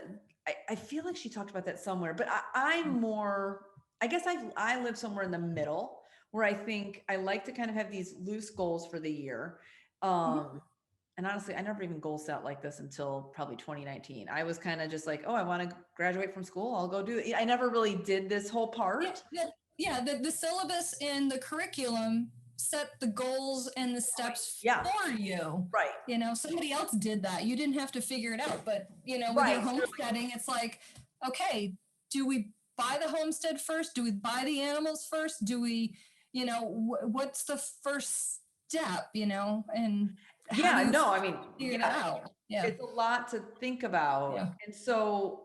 Speaker 1: I feel like she talked about that somewhere, but I'm more, I guess I live somewhere in the middle where I think I like to kind of have these loose goals for the year. And honestly, I never even goal set like this until probably 2019. I was kind of just like, oh, I want to graduate from school. I'll go do it. I never really did this whole part.
Speaker 2: The syllabus and the curriculum set the goals and the steps for you.
Speaker 1: Right.
Speaker 2: Somebody else did that. You didn't have to figure it out. But, with your homesteading, it's like, okay, do we buy the homestead first? Do we buy the animals first? Do we, what's the first step, and
Speaker 1: Yeah, no, I mean,
Speaker 2: figure
Speaker 1: yeah,
Speaker 2: that out? Yeah.
Speaker 1: it's a lot to think about.
Speaker 2: Yeah.
Speaker 1: And so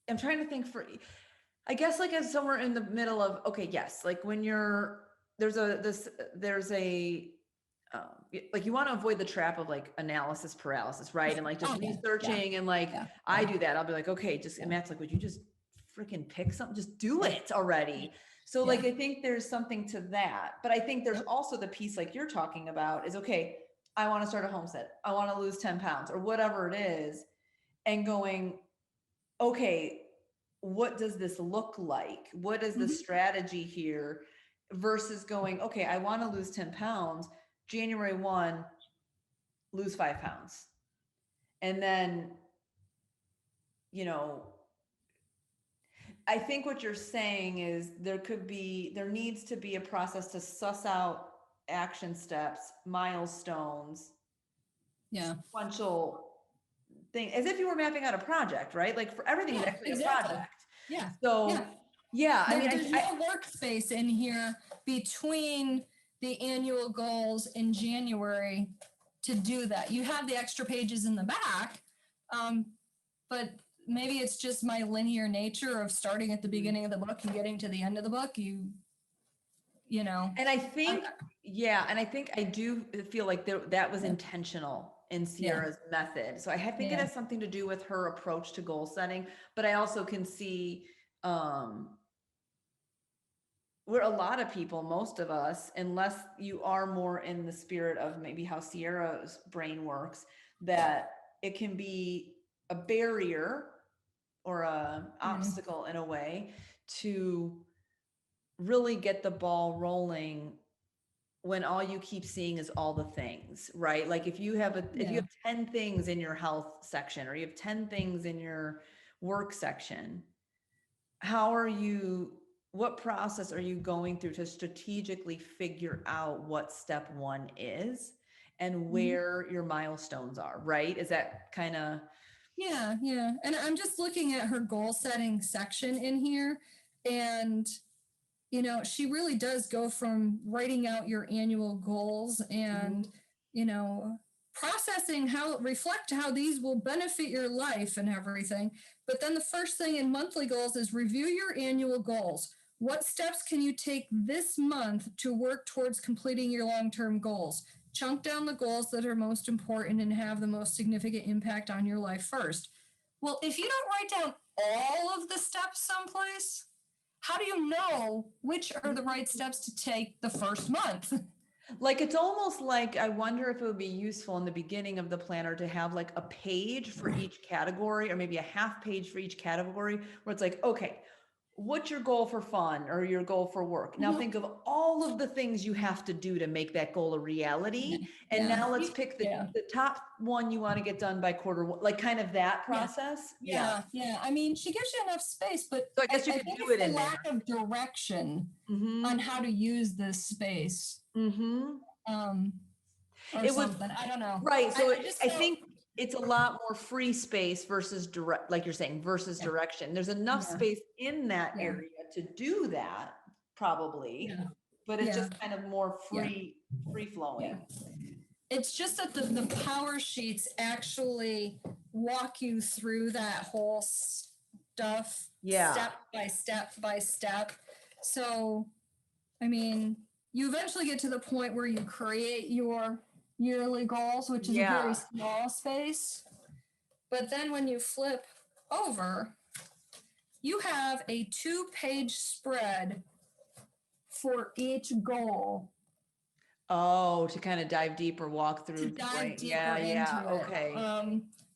Speaker 1: I'm trying to think for, I guess like as somewhere in the middle of, okay, yes, like when you're, there's a, like you want to avoid the trap of like analysis paralysis, right? And like just researching and like, I do that. I'll be like, okay, just, and Matt's like, would you just freaking pick something? Just do it already. So like, I think there's something to that, but I think there's also the piece like you're talking about is, okay, I want to start a homestead. I want to lose 10 pounds or whatever it is. And going, okay, what does this look like? What is the strategy here versus going, okay, I want to lose 10 pounds, January 1, lose 5 pounds. And then, you know, I think what you're saying is there needs to be a process to suss out action steps, milestones, sequential thing, as if you were mapping out a project, right? Like for everything is actually a project.
Speaker 2: Yeah.
Speaker 1: So I mean,
Speaker 2: there's no workspace in here between the annual goals in January to do that. You have the extra pages in the back, but maybe it's just my linear nature of starting at the beginning of the book and getting to the end of the book. You know.
Speaker 1: And I think, and I think I do feel like that was intentional in Sierra's method. So I think it has something to do with her approach to goal setting, but I also can see where a lot of people, most of us, unless you are more in the spirit of maybe how Sierra's brain works, that it can be a barrier or a obstacle in a way to really get the ball rolling when all you keep seeing is all the things, right? Like if you have if you have 10 things in your health section or you have 10 things in your work section, what process are you going through to strategically figure out what step one is and where your milestones are, right? Is that kind of...
Speaker 2: Yeah. And I'm just looking at her goal setting section in here, and you know, she really does go from writing out your annual goals and, you know, reflect how these will benefit your life and everything. But then the first thing in monthly goals is review your annual goals. What steps can you take this month to work towards completing your long-term goals? Chunk down the goals that are most important and have the most significant impact on your life first. Well, if you don't write down all of the steps someplace, how do you know which are the right steps to take the first month?
Speaker 1: Like, it's almost like, I wonder if it would be useful in the beginning of the planner to have like a page for each category, or maybe a half page for each category, where it's like, okay, what's your goal for fun or your goal for work? Now think of all of the things you have to do to make that goal a reality. And now let's pick the top one you want to get done by quarter one, like kind of that process.
Speaker 2: Yeah. I mean, she gives you enough space, but
Speaker 1: so I guess you could do it in
Speaker 2: lack of direction on how to use this space. Or something. I don't know.
Speaker 1: Right. So I think it's a lot more free space versus direct, like you're saying, versus direction. There's enough space in that area to do that, probably, but it's just kind of more free flowing.
Speaker 2: It's just that the power sheets actually walk you through that whole stuff step by step. So, I mean, you eventually get to the point where you create your yearly goals, which is a very small space. But then when you flip over, you have a 2-page spread for each goal.
Speaker 1: Oh, to kind of dive deeper, walk through. Okay.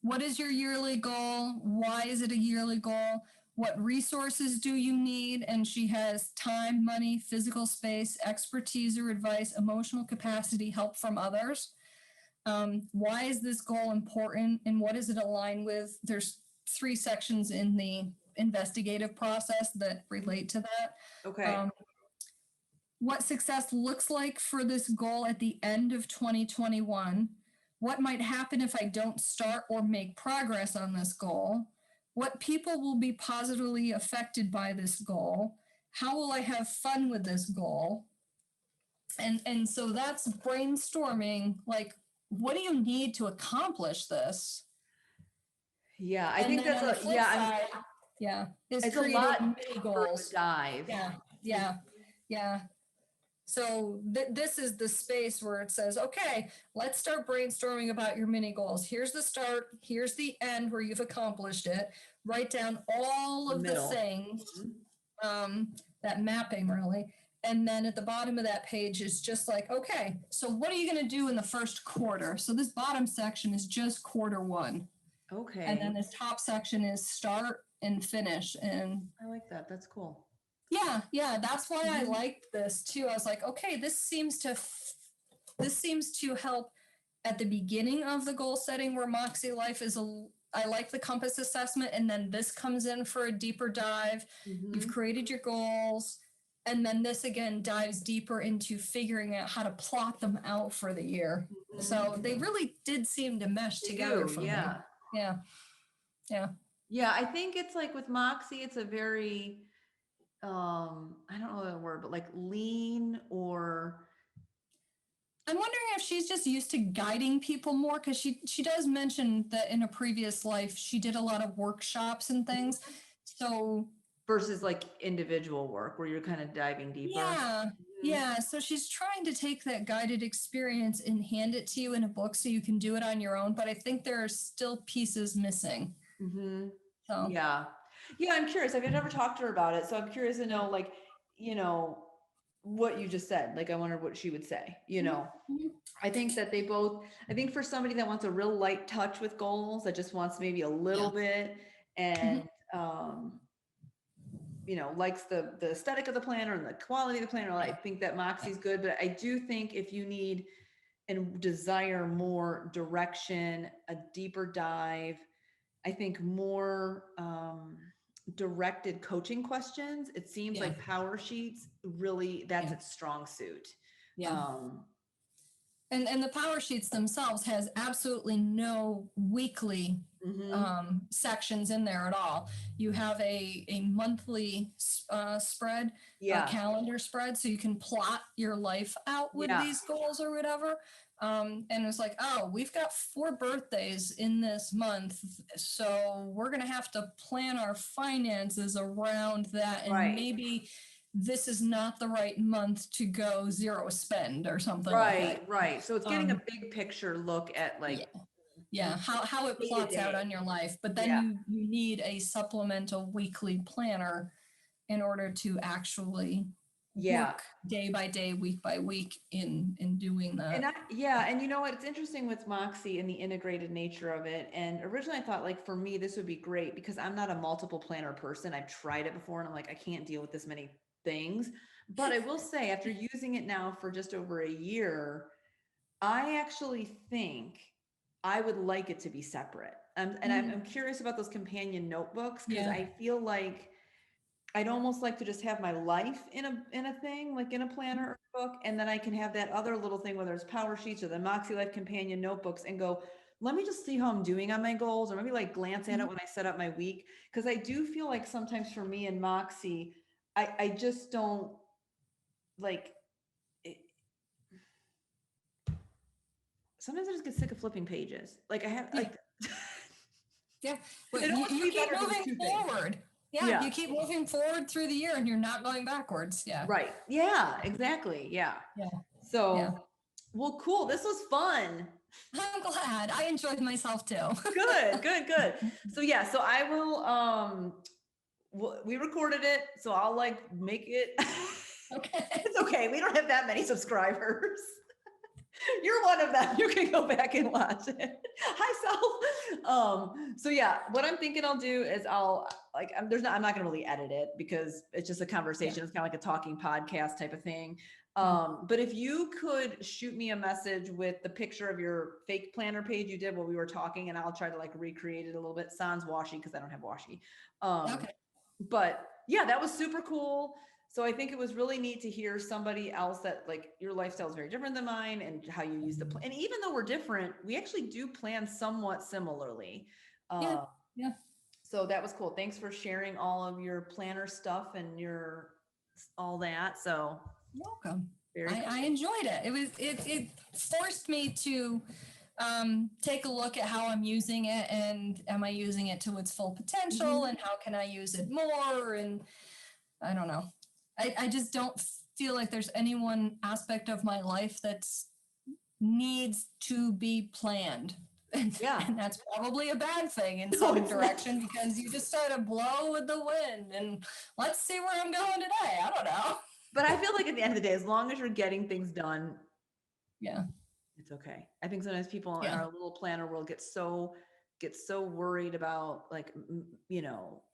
Speaker 2: What is your yearly goal? Why is it a yearly goal? What resources do you need? And she has time, money, physical space, expertise or advice, emotional capacity, help from others. Why is this goal important and what does it align with? There's 3 sections in the investigative process that relate to that.
Speaker 1: Okay.
Speaker 2: What success looks like for this goal at the end of 2021. What might happen if I don't start or make progress on this goal? What people will be positively affected by this goal? How will I have fun with this goal? And so that's brainstorming, like, what do you need to accomplish this?
Speaker 1: Yeah, I
Speaker 2: And
Speaker 1: think
Speaker 2: then
Speaker 1: that's
Speaker 2: on the flip side, is
Speaker 1: it's a
Speaker 2: creating
Speaker 1: lot
Speaker 2: mini
Speaker 1: deeper of a
Speaker 2: goals.
Speaker 1: dive.
Speaker 2: Yeah. So this is the space where it says, okay, let's start brainstorming about your mini goals. Here's the start. Here's the end where you've accomplished it. Write down all of the
Speaker 1: Middle.
Speaker 2: things, that mapping really. And then at the bottom of that page is just like, okay, so what are you going to do in the first quarter? So this bottom section is just quarter one.
Speaker 1: Okay.
Speaker 2: And then this top section is start and finish. And
Speaker 1: I like that. That's cool.
Speaker 2: yeah, that's why I liked this too. I was like, okay, this seems to help at the beginning of the goal setting, where Moxie Life is I like the compass assessment, and then this comes in for a deeper dive. You've created your goals, and then this again dives deeper into figuring out how to plot them out for the year. So they really did seem to mesh together for me. Yeah.
Speaker 1: I think it's like with Moxie, it's a very I don't know the word, but like lean, or
Speaker 2: I'm wondering if she's just used to guiding people more, because she does mention that in a previous life she did a lot of workshops and things. So
Speaker 1: versus like individual work where you're kind of diving deeper.
Speaker 2: Yeah. So she's trying to take that guided experience and hand it to you in a book so you can do it on your own. But I think there are still pieces missing. So
Speaker 1: yeah, I'm curious. I've never talked to her about it, so I'm curious to know, like, what you just said. Like, I wondered what she would say. I think that I think for somebody that wants a real light touch with goals, that just wants maybe a little bit, and likes the aesthetic of the planner and the quality of the planner, I think that Moxie's good. But I do think if you need and desire more direction, a deeper dive, I think more directed coaching questions. It seems like power sheets, really, that's its strong suit.
Speaker 2: And the power sheets themselves has absolutely no weekly sections in there at all. You have a monthly spread, a calendar spread, so you can plot your life out with these goals or whatever. And it's like, oh, we've got 4 birthdays in this month, so we're going to have to plan our finances around that. And maybe this is not the right month to go zero spend or something like that.
Speaker 1: Right. So it's getting a big picture look at
Speaker 2: how it plots out on your life. But then you need a supplemental weekly planner in order to actually work day by day, week by week in doing that.
Speaker 1: And you know what? It's interesting with Moxie and the integrated nature of it. And originally I thought, like, for me, this would be great because I'm not a multiple planner person. I've tried it before and I'm like, I can't deal with this many things. But I will say, after using it now for just over a year, I actually think I would like it to be separate. And I'm curious about those companion notebooks, because I feel like I'd almost like to just have my life in a thing, like in a planner or book, and then I can have that other little thing, whether it's power sheets or the Moxie Life companion notebooks, and go, let me just see how I'm doing on my goals, or maybe like glance at it when I set up my week. Because I do feel like sometimes for me and Moxie, I just don't like it. Sometimes I just get sick of flipping pages. Like I have like
Speaker 2: But you keep moving forward. You keep moving forward through the year and you're not going backwards.
Speaker 1: Right. Exactly. So well, cool. This was fun.
Speaker 2: I'm glad. I enjoyed myself too.
Speaker 1: Good. So so I will we recorded it, so I'll like make it
Speaker 2: okay.
Speaker 1: It's okay. We don't have that many subscribers. You're one of them. You can go back and watch it. Hi, self. So what I'm thinking I'll do is I'll I'm not going to really edit it because it's just a conversation. It's kind of like a talking podcast type of thing. But if you could shoot me a message with the picture of your fake planner page you did while we were talking, and I'll try to like recreate it a little bit. Sans washi, because I don't have washi. But that was super cool. So I think it was really neat to hear somebody else that like your lifestyle is very different than mine, and how you use the plan. And even though we're different, we actually do plan somewhat similarly. So that was cool. Thanks for sharing all of your planner stuff and your all that. So
Speaker 2: you're welcome. I enjoyed it. It forced me to take a look at how I'm using it, and am I using it to its full potential, and how can I use it more? And I don't know. I just don't feel like there's any one aspect of my life that's needs to be planned.
Speaker 1: Yeah.
Speaker 2: And that's probably a bad thing in
Speaker 1: No,
Speaker 2: some
Speaker 1: it's not.
Speaker 2: direction, because you just sort of blow with the wind and let's see where I'm going today. I don't know.
Speaker 1: But I feel like at the end of the day, as long as you're getting things done,
Speaker 2: Yeah.
Speaker 1: it's okay. I think sometimes people in
Speaker 2: Yeah.
Speaker 1: our little planner world get so worried about like, you know,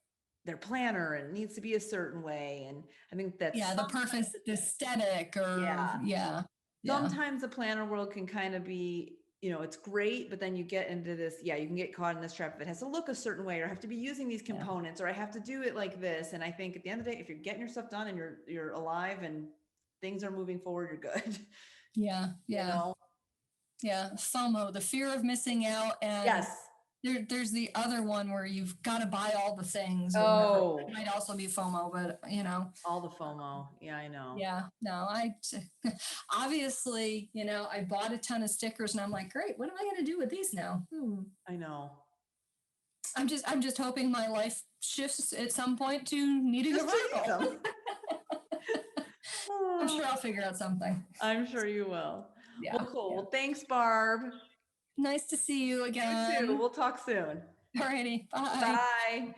Speaker 1: their planner and it needs to be a certain way. And I think that's
Speaker 2: Yeah. The perfect aesthetic, or
Speaker 1: yeah.
Speaker 2: yeah.
Speaker 1: Sometimes the planner world can kind of be, you know, it's great, but then you get into this, yeah, you can get caught in this trap. If it has to look a certain way, or have to be using these components, or I have to do it like this. And I think at the end of the day, if you're getting your stuff done and you're alive and things are moving forward, you're good.
Speaker 2: Yeah. Yeah.
Speaker 1: You know?
Speaker 2: Yeah. FOMO, the fear of missing out. And
Speaker 1: Yes.
Speaker 2: there's the other one where you've got to buy all the things.
Speaker 1: Oh,
Speaker 2: It might also be FOMO, but you know.
Speaker 1: all the FOMO. Yeah, I know.
Speaker 2: Yeah, no, obviously, you know, I bought a ton of stickers and I'm like, great, what am I going to do with these now?
Speaker 1: I know.
Speaker 2: I'm just hoping my life shifts at some point to needing
Speaker 1: Just
Speaker 2: a
Speaker 1: to use
Speaker 2: vertical.
Speaker 1: them.
Speaker 2: I'm sure I'll figure out something.
Speaker 1: I'm sure you will.
Speaker 2: Yeah.
Speaker 1: Well, cool.
Speaker 2: Yeah.
Speaker 1: Well, thanks, Barb.
Speaker 2: Nice to see you again.
Speaker 1: You too. We'll talk soon.
Speaker 2: Alrighty, bye.
Speaker 1: Bye.